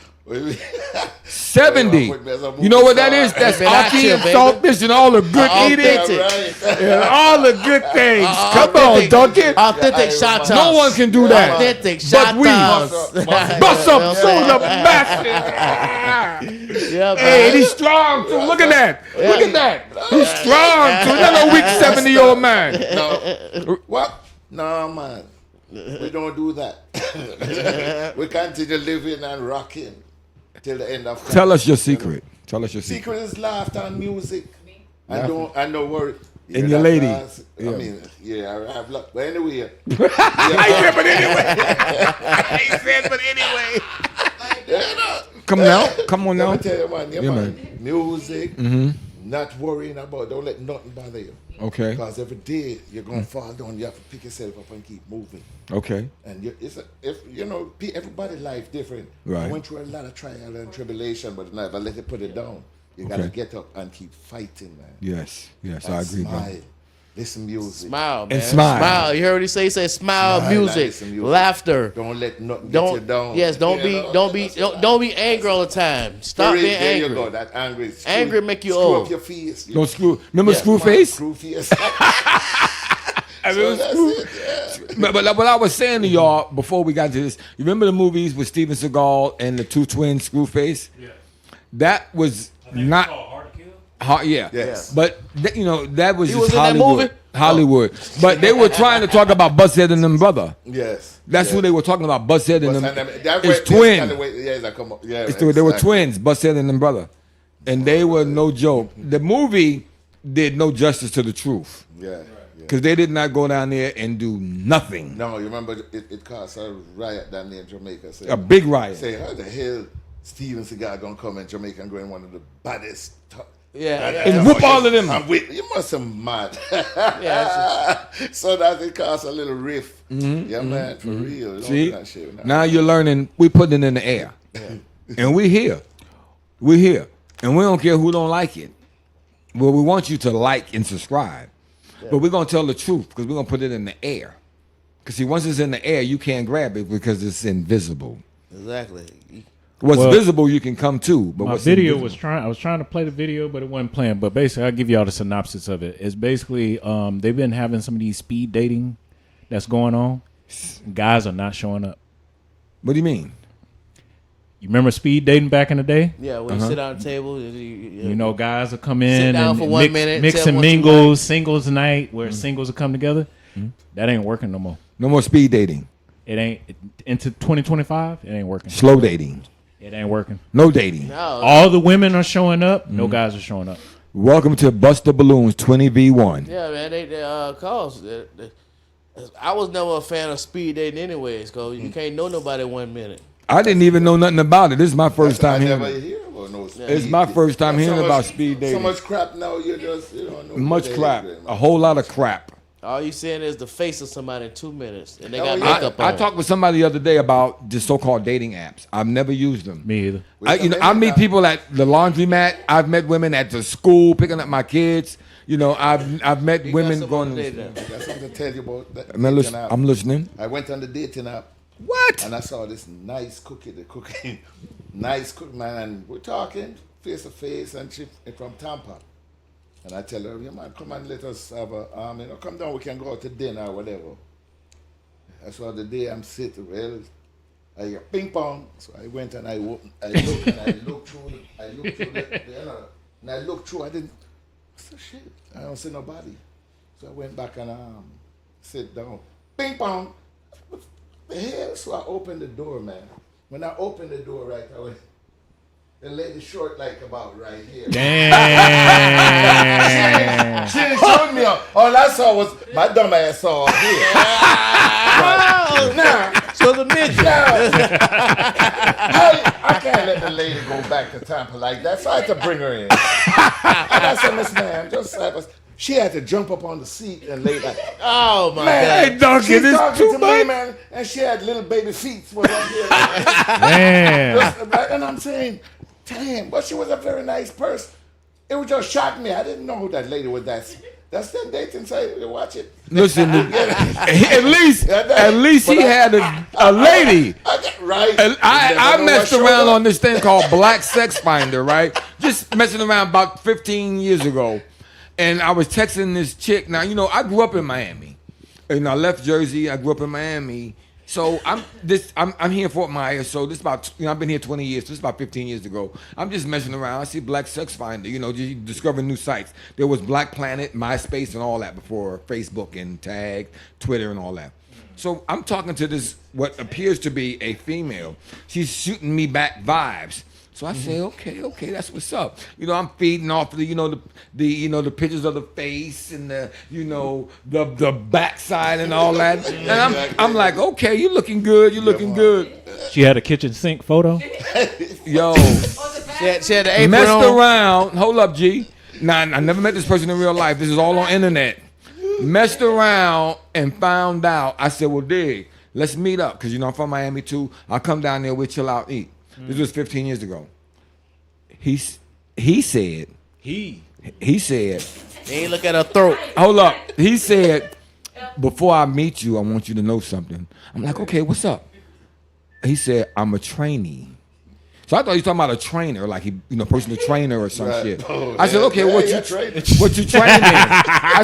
Speaker 2: 70. You know what that is? That's ackee and saltfish and all the good eating. And all the good things. Come on, Duncan.
Speaker 1: Authentic shot toss.
Speaker 2: No one can do that.
Speaker 1: Authentic shot toss.
Speaker 2: Bust up through the basket.
Speaker 1: Yeah,
Speaker 2: Hey, he's strong too. Look at that. Look at that. He's strong too. Not no weak 70-year-old man.
Speaker 4: No. What? No, man. We don't do that. We continue living and rocking till the end of time.
Speaker 2: Tell us your secret. Tell us your secret.
Speaker 4: Secret is laughter and music. And don't worry.
Speaker 2: And your lady.
Speaker 4: I mean, I have luck. But anyway.
Speaker 2: I said, but anyway. Come on now.
Speaker 4: Let me tell you, man. Yeah, man. Music.
Speaker 2: Mm-hmm.
Speaker 4: Not worrying about. Don't let nothing bother you.
Speaker 2: Okay.
Speaker 4: Because every day you're gonna fall down. You have to pick yourself up and keep moving.
Speaker 2: Okay.
Speaker 4: And everybody's life different.
Speaker 2: Right.
Speaker 4: I went through a lot of trial and tribulation, but never let it put it down. You gotta get up and keep fighting, man.
Speaker 2: Yes,
Speaker 4: And
Speaker 2: I agree,
Speaker 4: smile.
Speaker 2: bro.
Speaker 4: Listen music.
Speaker 1: Smile, man.
Speaker 2: And smile.
Speaker 1: You heard what he say? He said smile,
Speaker 4: Smile,
Speaker 1: music,
Speaker 4: listen music.
Speaker 1: laughter.
Speaker 4: Don't let nothing get you down.
Speaker 1: Yes, don't be angry all the time. Stop being
Speaker 4: there
Speaker 1: angry.
Speaker 4: You go. That angry.
Speaker 1: Angry make you
Speaker 4: screw
Speaker 1: old.
Speaker 4: Up your face.
Speaker 2: Don't screw. Remember
Speaker 1: Yeah.
Speaker 2: screw face?
Speaker 4: Screw face.
Speaker 2: So that's it, yeah. But what I was saying to y'all before we got to this, you remember the movies with Steven Seagal and the two twins, Screwface? Yeah. That was not
Speaker 5: Hard to Kill.
Speaker 2: hard. Yeah.
Speaker 4: Yes.
Speaker 2: But that was
Speaker 1: He
Speaker 2: just
Speaker 1: was in that
Speaker 2: Hollywood.
Speaker 1: movie?
Speaker 2: Hollywood. But they were trying to talk about Busthead and them brother.
Speaker 4: Yes.
Speaker 2: That's who they were talking about. Busthead and them. It's
Speaker 4: It's
Speaker 2: twins. They were twins. Busthead and them brother, and they were no joke. The movie did no justice to the truth.
Speaker 4: Yeah.
Speaker 2: Because they did not go down there and do nothing.
Speaker 4: No, you remember it caused a riot down there in Jamaica.
Speaker 2: A big riot.
Speaker 4: Say, how the hell Steven Seagal gonna come in Jamaica and go in one of the baddest?
Speaker 2: And whoop all of them.
Speaker 4: You must have mad. So that it caused a little riff. Yeah, man, for real.
Speaker 2: See,
Speaker 4: that shit,
Speaker 2: now you're learning. We putting it in the air, and we here. We're here, and we don't care who don't like it. Well, we want you to like and subscribe, but we're gonna tell the truth because we're gonna put it in the air. Because see, once it's in the air, you can't grab it because it's invisible.
Speaker 1: Exactly.
Speaker 2: What's visible, you can come to. But
Speaker 5: my
Speaker 2: what's
Speaker 5: video
Speaker 2: invisible?
Speaker 5: I was trying to play the video, but it wasn't playing. But basically, I'll give y'all the synopsis of it. It's basically they've been having some of these speed dating that's going on. Guys are not showing up.
Speaker 2: What do you mean?
Speaker 5: You remember speed dating back in the day?
Speaker 1: Yeah, when you sit on the table,
Speaker 5: You know, guys will come in
Speaker 1: down
Speaker 5: and
Speaker 1: for 1 minute,
Speaker 5: mix
Speaker 1: tell
Speaker 5: and
Speaker 1: what you
Speaker 5: mingle, singles night where singles will come together. That ain't working no more.
Speaker 2: No more speed dating.
Speaker 5: It ain't into 2025. It ain't working.
Speaker 2: Slow dating.
Speaker 5: It ain't working.
Speaker 2: No dating.
Speaker 1: no.
Speaker 5: All the women are showing up. No guys are showing up.
Speaker 2: Welcome to Buster Balloons 20v1.
Speaker 1: Yeah, man, they calls. I was never a fan of speed dating anyways, because you can't know nobody 1 minute.
Speaker 2: I didn't even know nothing about it. This is my first time
Speaker 4: I
Speaker 2: hearing
Speaker 4: never
Speaker 2: it.
Speaker 4: hear about no speed.
Speaker 2: It's my first time
Speaker 4: So
Speaker 2: hearing
Speaker 4: much-
Speaker 2: about speed dating.
Speaker 4: So much crap now, you don't know.
Speaker 2: Much
Speaker 4: what
Speaker 2: crap.
Speaker 4: they is, man.
Speaker 2: A whole lot of crap.
Speaker 1: All you seeing is the face of somebody in 2 minutes, and they
Speaker 4: Oh,
Speaker 1: got
Speaker 4: yeah.
Speaker 1: makeup
Speaker 2: I
Speaker 1: on.
Speaker 2: talked with somebody the other day about the so-called dating apps. I've never used them.
Speaker 5: Me either.
Speaker 2: I meet people at the laundromat. I've met women at the school picking up my kids. I've met
Speaker 1: You got
Speaker 2: women
Speaker 1: something
Speaker 2: going.
Speaker 1: to say there.
Speaker 4: I got something to tell you about that.
Speaker 2: Man,
Speaker 4: dating app.
Speaker 2: I'm listening.
Speaker 4: I went on the dating app.
Speaker 2: What?
Speaker 4: And I saw this nice cookie, nice cook man, and we're talking face to face, and she from Tampa. And I tell her, yeah, man, come and let us have come down, we can go out to dinner or whatever. That's why the day I'm sitting, I hear ping pong. So I went and I looked and I looked through I didn't, what's the shit? I don't see nobody. So I went back and sit down. Ping pong. The hell? So I opened the door, man. When I opened the door, right, the lady short like about right here.
Speaker 5: Damn.
Speaker 4: She didn't show me. All I saw was my dumb ass saw her here. Now,
Speaker 1: So the midget.
Speaker 4: I can't let the lady go back to Tampa like that, so I had to bring her in. And I said, Miss Ma'am, just have us. She had to jump up on the seat and lay back.
Speaker 1: Oh my
Speaker 4: Man,
Speaker 1: God.
Speaker 2: Hey, Duncan,
Speaker 4: she's
Speaker 2: this
Speaker 4: talking
Speaker 2: too
Speaker 4: to
Speaker 2: much.
Speaker 4: me, man, and she had little baby feet. Was up here.
Speaker 5: Man.
Speaker 4: And I'm saying, damn, but she was a very nice person. It would just shock me. I didn't know who that lady was. That's that dating site. Watch it.
Speaker 2: Listen, at least he had a lady.
Speaker 4: Right.
Speaker 2: I messed around on this thing called Black Sex Finder, right? Just messing around about 15 years ago. And I was texting this chick. Now, you know, I grew up in Miami. And I left Jersey. I grew up in Miami. So I'm here in Fort Myers. So this about, you know, I've been here 20 years. So this is about 15 years ago. I'm just messing around. I see Black Sex Finder, you know, just discovering new sites. There was Black Planet, MySpace, and all that before Facebook and Tag, Twitter, and all that. So I'm talking to this, what appears to be a female. She's shooting me back vibes. So I say, okay, that's what's up. You know, I'm feeding off the, the pictures of the face and the backside and all that. And I'm like, okay, you looking good, good.
Speaker 5: She had a kitchen sink photo.
Speaker 2: Yo,
Speaker 1: She had the apron
Speaker 2: messed
Speaker 1: on.
Speaker 2: around. Hold up, G. Now I never met this person in real life. This is all on internet. Messed around and found out. I said, well, dig, let's meet up because I'm from Miami too. I'll come down there. We'll chill out, eat. This was 15 years ago. He said.
Speaker 1: He ain't look at her throat.
Speaker 2: Hold up. He said, before I meet you, I want you to know something. I'm like, okay, what's up? He said, I'm a trainee. So I thought he was talking about a trainer, like personal trainer or some shit.
Speaker 4: Oh,
Speaker 2: I said, okay, what you training in? I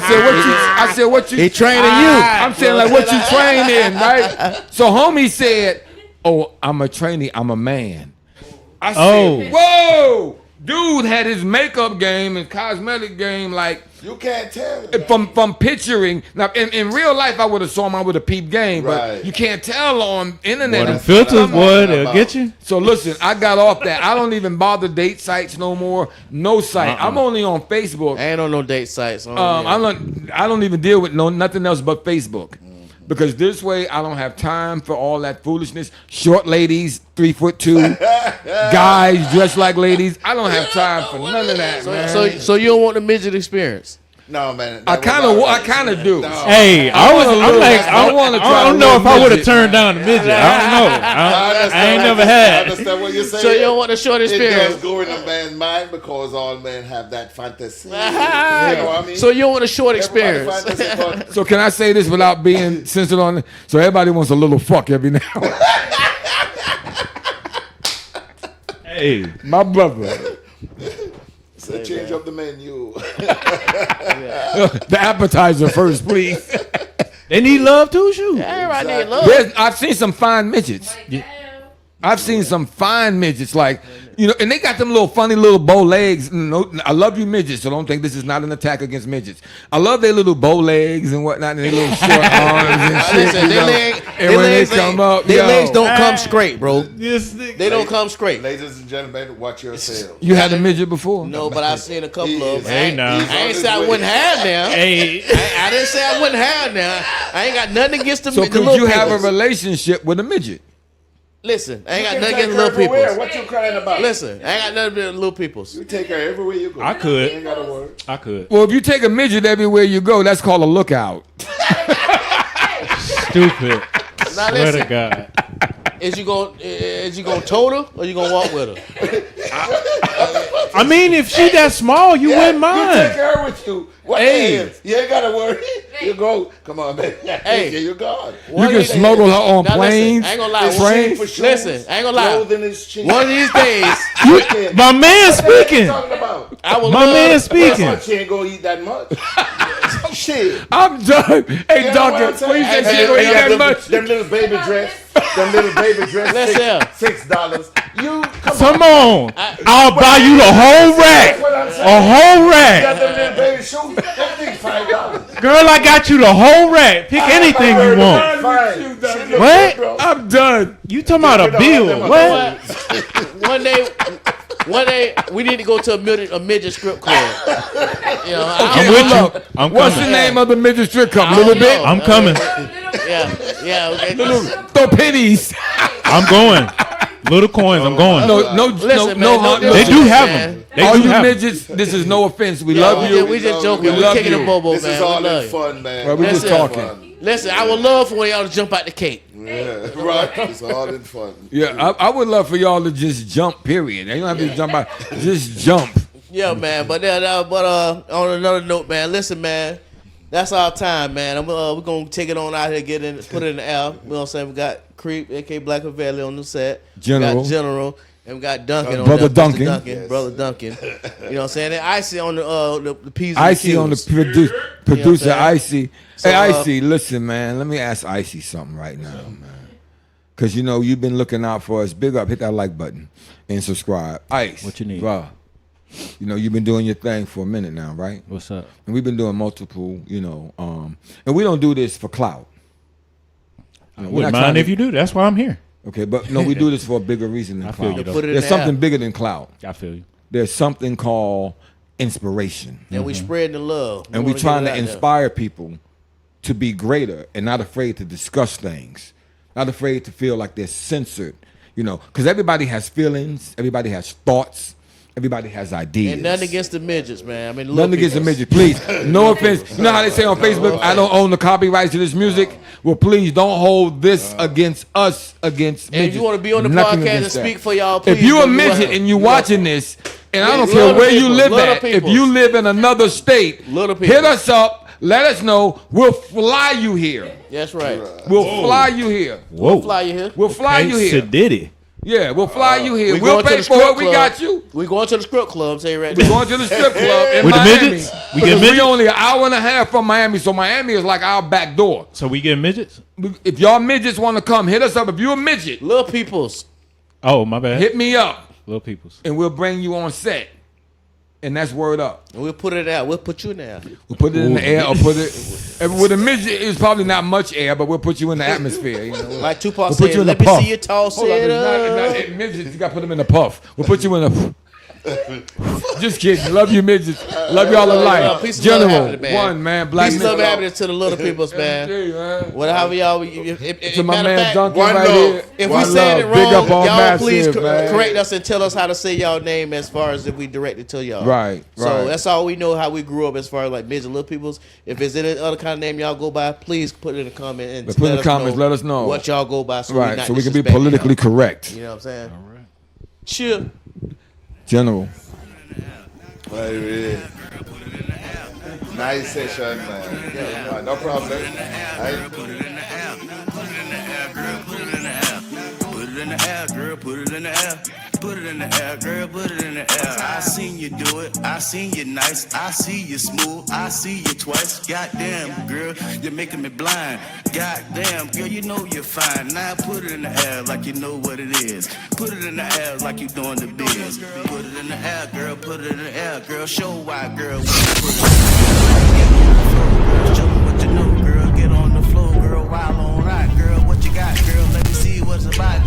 Speaker 2: said, what you?
Speaker 1: He training you.
Speaker 2: I'm saying like, what you training, right? So homie said, oh, I'm a trainee. I'm a man. I said, whoa, dude had his makeup game and cosmetic game like.
Speaker 4: You can't tell.
Speaker 2: From picturing. Now, in real life, I would have saw him out with a peep game,
Speaker 4: Right.
Speaker 2: but you can't tell on internet.
Speaker 5: Boy, them filters, boy, they'll get you.
Speaker 2: So listen, I got off that. I don't even bother date sites no more. No site. I'm only on Facebook.
Speaker 1: I ain't on no date sites.
Speaker 2: I don't even deal with nothing else but Facebook. Because this way I don't have time for all that foolishness. Short ladies, 3'2", guys dressed like ladies. I don't have time for none of that, man.
Speaker 1: So you don't want the midget experience?
Speaker 4: No, man.
Speaker 2: I kind of do.
Speaker 4: No.
Speaker 5: Hey, I don't know if I would have turned down the midget. I don't know. I ain't never
Speaker 4: I
Speaker 5: had.
Speaker 4: understand what you're saying.
Speaker 1: So you don't want the short
Speaker 4: It
Speaker 1: experience?
Speaker 4: does go in a man's mind because all men have that fantasy. You know what I mean?
Speaker 1: So you don't want a short
Speaker 4: Everybody
Speaker 1: experience?
Speaker 4: fantasy, but
Speaker 2: So can I say this without being censored on? So everybody wants a little fuck every now.
Speaker 5: Hey,
Speaker 2: My brother,
Speaker 4: so change up the menu.
Speaker 2: the appetizer first, please.
Speaker 5: they need love too, shoot.
Speaker 1: Everybody need love.
Speaker 2: I've seen some fine midgets. I've seen some fine midgets, like, and they got them little funny little bow legs. No, I love you midgets, so don't think this is not an attack against midgets. I love their little bow legs and whatnot, and their little short arms and shit.
Speaker 1: Listen,
Speaker 2: And when they come up,
Speaker 1: their legs don't come straight, bro.
Speaker 5: This nigga.
Speaker 1: They don't come straight.
Speaker 4: Ladies and gentlemen, watch yourself.
Speaker 2: You had a midget before?
Speaker 1: No, but I've seen a couple of them.
Speaker 5: Hey, now.
Speaker 1: I ain't say I wouldn't have now.
Speaker 5: Hey,
Speaker 1: I didn't say I wouldn't have now. I ain't got nothing against the
Speaker 2: So
Speaker 1: the
Speaker 2: could
Speaker 1: little
Speaker 2: you have a
Speaker 1: peoples.
Speaker 2: relationship with a midget?
Speaker 1: Listen, I ain't got
Speaker 4: You
Speaker 1: nothing
Speaker 4: take
Speaker 1: against
Speaker 4: her
Speaker 1: little
Speaker 4: everywhere.
Speaker 1: peoples.
Speaker 4: What you crying about?
Speaker 1: Listen, I ain't got nothing against little peoples.
Speaker 4: You take her everywhere you go.
Speaker 5: I could.
Speaker 4: You ain't got to worry.
Speaker 5: I could.
Speaker 2: Well, if you take a midget everywhere you go, that's called a lookout.
Speaker 5: Stupid.
Speaker 1: Now
Speaker 5: Swear
Speaker 1: listen,
Speaker 5: to God.
Speaker 1: is you gonna tote her or you gonna walk with her?
Speaker 5: I mean, if she that small, you wouldn't
Speaker 4: You take
Speaker 5: mind.
Speaker 4: her with you. What
Speaker 1: Hey.
Speaker 4: the hell? You ain't got to worry. You go. Come on, man.
Speaker 1: Hey.
Speaker 4: You're gone.
Speaker 2: You can smuggle her on
Speaker 1: Now listen,
Speaker 2: planes,
Speaker 1: I ain't gonna lie.
Speaker 2: trains.
Speaker 4: For shoes,
Speaker 1: Listen, I ain't gonna lie.
Speaker 4: Clothing is cheap.
Speaker 1: One of these days,
Speaker 5: My man
Speaker 4: What
Speaker 5: speaking.
Speaker 4: you talking about?
Speaker 1: I will
Speaker 5: My
Speaker 1: love.
Speaker 5: man
Speaker 4: That's
Speaker 5: speaking.
Speaker 4: why she ain't gonna eat that much. Shit.
Speaker 2: I'm done. Hey,
Speaker 4: You know what
Speaker 2: Duncan,
Speaker 4: I'm saying?
Speaker 2: what you say?
Speaker 4: And
Speaker 2: She ain't gonna eat that
Speaker 4: them,
Speaker 2: much?
Speaker 4: Them little baby dress. Them little baby dress.
Speaker 1: Listen.
Speaker 4: $6. You
Speaker 5: Come on. I'll buy you the whole rack.
Speaker 4: That's what I'm saying.
Speaker 5: A whole
Speaker 4: You got
Speaker 5: rack.
Speaker 4: them little baby shoes. That thing $5.
Speaker 5: Girl, I got you the whole rack. Pick anything you want.
Speaker 4: Fine. She look
Speaker 5: What?
Speaker 4: good, bro.
Speaker 2: I'm done.
Speaker 5: You talking about a
Speaker 4: Them
Speaker 5: bill. What?
Speaker 1: One day, we need to go to a midget strip club.
Speaker 5: I'm with you. I'm
Speaker 2: What's the
Speaker 5: coming.
Speaker 2: name of the midget strip club?
Speaker 1: I
Speaker 2: Little
Speaker 1: don't
Speaker 2: bit?
Speaker 1: know.
Speaker 5: I'm coming.
Speaker 1: Yeah. Okay.
Speaker 2: Throw pennies.
Speaker 5: I'm going. Little coins. I'm going.
Speaker 2: No,
Speaker 1: Listen, man,
Speaker 2: no,
Speaker 1: no
Speaker 2: no.
Speaker 5: They do have
Speaker 1: man.
Speaker 5: them. They
Speaker 2: all
Speaker 5: do
Speaker 2: you
Speaker 5: have 'em.
Speaker 2: midgets, this is no offense. We
Speaker 1: Yeah,
Speaker 2: love you.
Speaker 1: We just joking.
Speaker 2: We
Speaker 1: We
Speaker 2: love
Speaker 1: kicking
Speaker 2: you.
Speaker 1: the bobo,
Speaker 4: This
Speaker 1: man.
Speaker 4: is all
Speaker 1: We love
Speaker 4: in
Speaker 1: you.
Speaker 4: fun, man.
Speaker 2: Well, we just
Speaker 1: Listen.
Speaker 2: talking.
Speaker 1: Listen, I would love for y'all to jump out the cake.
Speaker 4: Yeah, right. It's all in fun.
Speaker 2: Yeah, I would love for y'all to just jump. Period. You don't have to jump out. Just jump.
Speaker 1: Yeah, man. But on another note, man. Listen, man. That's our time, man. We're gonna take it on out here, put it in the air. You know what I'm saying? We got Creep, aka Black Valley on the set.
Speaker 2: General.
Speaker 1: We got General. And we got Duncan on
Speaker 2: Brother
Speaker 1: there.
Speaker 2: Duncan.
Speaker 4: Yes.
Speaker 1: Brother Duncan. You know what I'm saying? And Icy on the P's and
Speaker 2: Icy on the
Speaker 1: Q's.
Speaker 2: producer,
Speaker 1: saying?
Speaker 2: Icy.
Speaker 1: So,
Speaker 2: Hey, Icy, listen, man. Let me ask Icy something right now, man. Because, you've been looking out for us. Big up. Hit that like button and subscribe. Ice.
Speaker 5: What you need?
Speaker 2: Bruh, you've been doing your thing for a minute now, right?
Speaker 5: What's up?
Speaker 2: And we've been doing multiple, and we don't do this for clout. We're
Speaker 5: Wouldn't
Speaker 2: not trying
Speaker 5: mind
Speaker 2: to-
Speaker 5: if you do. That's why I'm here.
Speaker 2: Okay, but no, we do this for a bigger reason than
Speaker 5: I feel
Speaker 2: clout.
Speaker 5: you, though.
Speaker 1: Put it in
Speaker 2: There's
Speaker 1: the
Speaker 2: something
Speaker 1: air.
Speaker 2: bigger than clout.
Speaker 5: I feel you.
Speaker 2: There's something called inspiration.
Speaker 1: And we spreading the love.
Speaker 2: And we
Speaker 1: wanna
Speaker 2: trying
Speaker 1: get
Speaker 2: to
Speaker 1: it out there.
Speaker 2: inspire people to be greater and not afraid to discuss things, not afraid to feel like they're censored, because everybody has feelings, everybody has thoughts, everybody has ideas.
Speaker 1: And nothing against the midgets, man. I mean,
Speaker 2: Nothing against the midget, please. No offense. You know how they say on Facebook, I don't own the copyrights to this music? Well, please don't hold this against us, against
Speaker 1: And if
Speaker 2: midgets.
Speaker 1: you want to be on the
Speaker 2: Nothing
Speaker 1: podcast and
Speaker 2: against that.
Speaker 1: speak for y'all, please.
Speaker 2: If you a
Speaker 1: do
Speaker 2: midget
Speaker 1: welcome.
Speaker 2: and you watching this, and I don't
Speaker 1: Yeah,
Speaker 2: care
Speaker 1: little
Speaker 2: where you
Speaker 1: people,
Speaker 2: live
Speaker 1: little
Speaker 2: at, if
Speaker 1: people.
Speaker 2: you live in another state,
Speaker 1: Little people.
Speaker 2: hit us up, let us know. We'll fly you here.
Speaker 1: That's right.
Speaker 2: We'll fly you here.
Speaker 5: Whoa.
Speaker 1: Fly you here.
Speaker 2: We'll fly you here.
Speaker 5: Diddy.
Speaker 2: Yeah, we'll fly you here.
Speaker 1: We
Speaker 2: We'll
Speaker 1: going to
Speaker 2: pay
Speaker 1: the
Speaker 2: for
Speaker 1: strip
Speaker 2: it. We
Speaker 1: club.
Speaker 2: got you.
Speaker 1: We going to the strip club. Say right
Speaker 2: We're
Speaker 1: now.
Speaker 2: going to the strip club in
Speaker 5: With the
Speaker 2: Miami.
Speaker 5: midgets? We
Speaker 2: Because
Speaker 5: get midgets?
Speaker 2: only an hour and a half from Miami, so Miami is like our back door.
Speaker 5: So we getting midgets?
Speaker 2: If y'all midgets want to come, hit us up. If you're a midget,
Speaker 1: Little peoples.
Speaker 5: Oh, my bad.
Speaker 2: hit me up,
Speaker 5: Little peoples.
Speaker 2: and we'll bring you on set. And that's word up.
Speaker 1: And we'll put it out. We'll put you in there.
Speaker 2: We'll put it in the air or put it. With a midget, it's probably not much air, but we'll put you in the atmosphere.
Speaker 1: Like Tupac
Speaker 2: We'll put
Speaker 1: said,
Speaker 2: you in
Speaker 1: let
Speaker 2: the
Speaker 1: me
Speaker 2: puff.
Speaker 1: see your tall
Speaker 2: Hold on,
Speaker 1: set
Speaker 2: it's not midgets. You got to put them in the puff. We'll put you in the. Just kidding. Love you, midgets. Love y'all alike.
Speaker 1: Peace and love
Speaker 2: General,
Speaker 1: happening, man.
Speaker 2: one, man. Black
Speaker 1: Peace and love
Speaker 2: midget.
Speaker 1: happening to the little peoples, man.
Speaker 2: Hey, man.
Speaker 1: Whatever y'all.
Speaker 2: To my
Speaker 1: matter of
Speaker 2: man
Speaker 1: fact,
Speaker 2: Duncan
Speaker 4: one
Speaker 2: right
Speaker 4: love.
Speaker 2: here.
Speaker 1: if we
Speaker 2: One
Speaker 1: said it
Speaker 2: love. Big up
Speaker 1: wrong,
Speaker 2: on
Speaker 1: y'all please
Speaker 2: Massive, man.
Speaker 1: correct us and tell us how to say y'all name as far as if we direct it to y'all.
Speaker 2: Right,
Speaker 1: So
Speaker 2: right.
Speaker 1: that's all we know how we grew up as far as like midget little peoples. If there's any other kind of name y'all go by, please put it in the comment and
Speaker 2: Put it in the comments, let us know.
Speaker 1: what y'all go by. So we
Speaker 2: Right,
Speaker 1: not
Speaker 2: so we can be
Speaker 1: disrespecting
Speaker 2: politically
Speaker 1: y'all.
Speaker 2: correct.
Speaker 1: You know what I'm saying? All right. Chill.
Speaker 2: General.
Speaker 4: Really. Nice session, man. Yeah, no problem. I,
Speaker 3: Put it in the air. Put it in the air, girl. Put it in the air. Put it in the air, girl. Put it in the air. Put it in the air, girl. Put it in the air. I seen you do it. I seen you nice. I see you smooth. I see you twice. Goddamn, girl, you're making me blind. Goddamn, girl, you know you're fine. Now put it in the air like you know what it is. Put it in the air like you doing the biz. Put it in the air, girl. Put it in the air, girl. Show why, girl. When you put it show me what you know, girl. Get on the floor, girl. While on right, girl. What you got, girl? Let me see what's about.